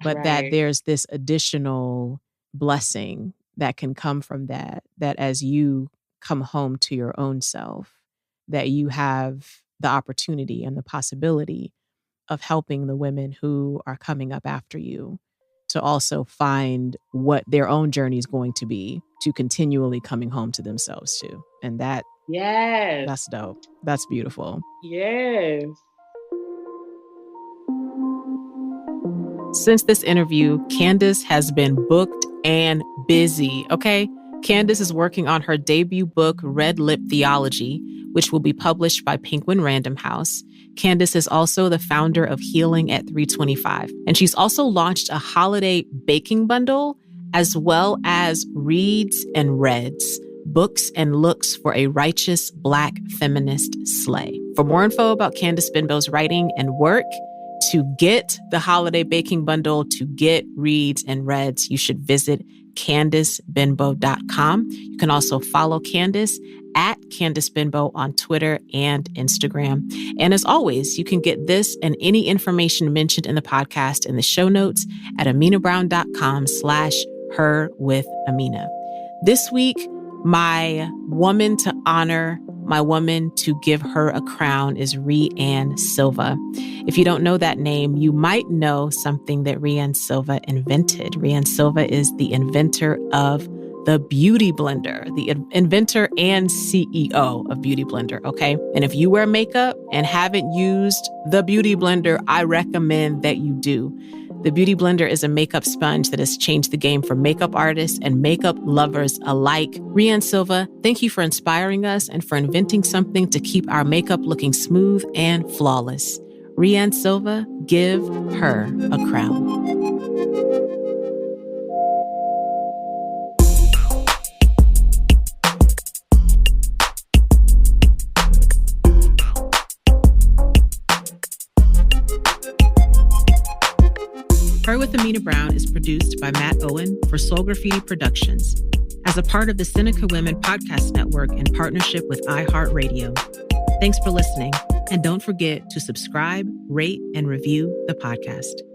But that there's this additional blessing that can come from that as you come home to your own self, that you have the opportunity and the possibility of helping the women who are coming up after you to also find what their own journey is going to be, to continually coming home to themselves too. And that's dope. That's beautiful. Yes. Since this interview, Candice has been booked and busy, okay? Candice is working on her debut book, Red Lip Theology, which will be published by Penguin Random House. Candice is also the founder of Healing at 325. And she's also launched a holiday baking bundle, as well as Reads and Reds, books and looks for a righteous Black feminist slay. For more info about Candice Benbow's writing and work, to get the holiday baking bundle, to get Reads and Reds, you should visit CandiceBenbow.com. You can also follow Candice at Candice Benbow on Twitter and Instagram. And as always, you can get this and any information mentioned in the podcast in the show notes at AmenaBrown.com/herwithamena. This week, my woman to honor, my woman to give her a crown is Rianne Silva. If you don't know that name, you might know something that Rianne Silva invented. Rianne Silva is the inventor of the Beauty Blender, the inventor and CEO of Beauty Blender, okay? And if you wear makeup and haven't used the Beauty Blender, I recommend that you do. The Beauty Blender is a makeup sponge that has changed the game for makeup artists and makeup lovers alike. Rianne Silva, thank you for inspiring us and for inventing something to keep our makeup looking smooth and flawless. Rianne Silva, give her a crown. with Amena Brown is produced by Matt Owen for Soul Graffiti Productions as a part of the Seneca Women Podcast Network in partnership with iHeartRadio. Thanks for listening, and don't forget to subscribe, rate, and review the podcast.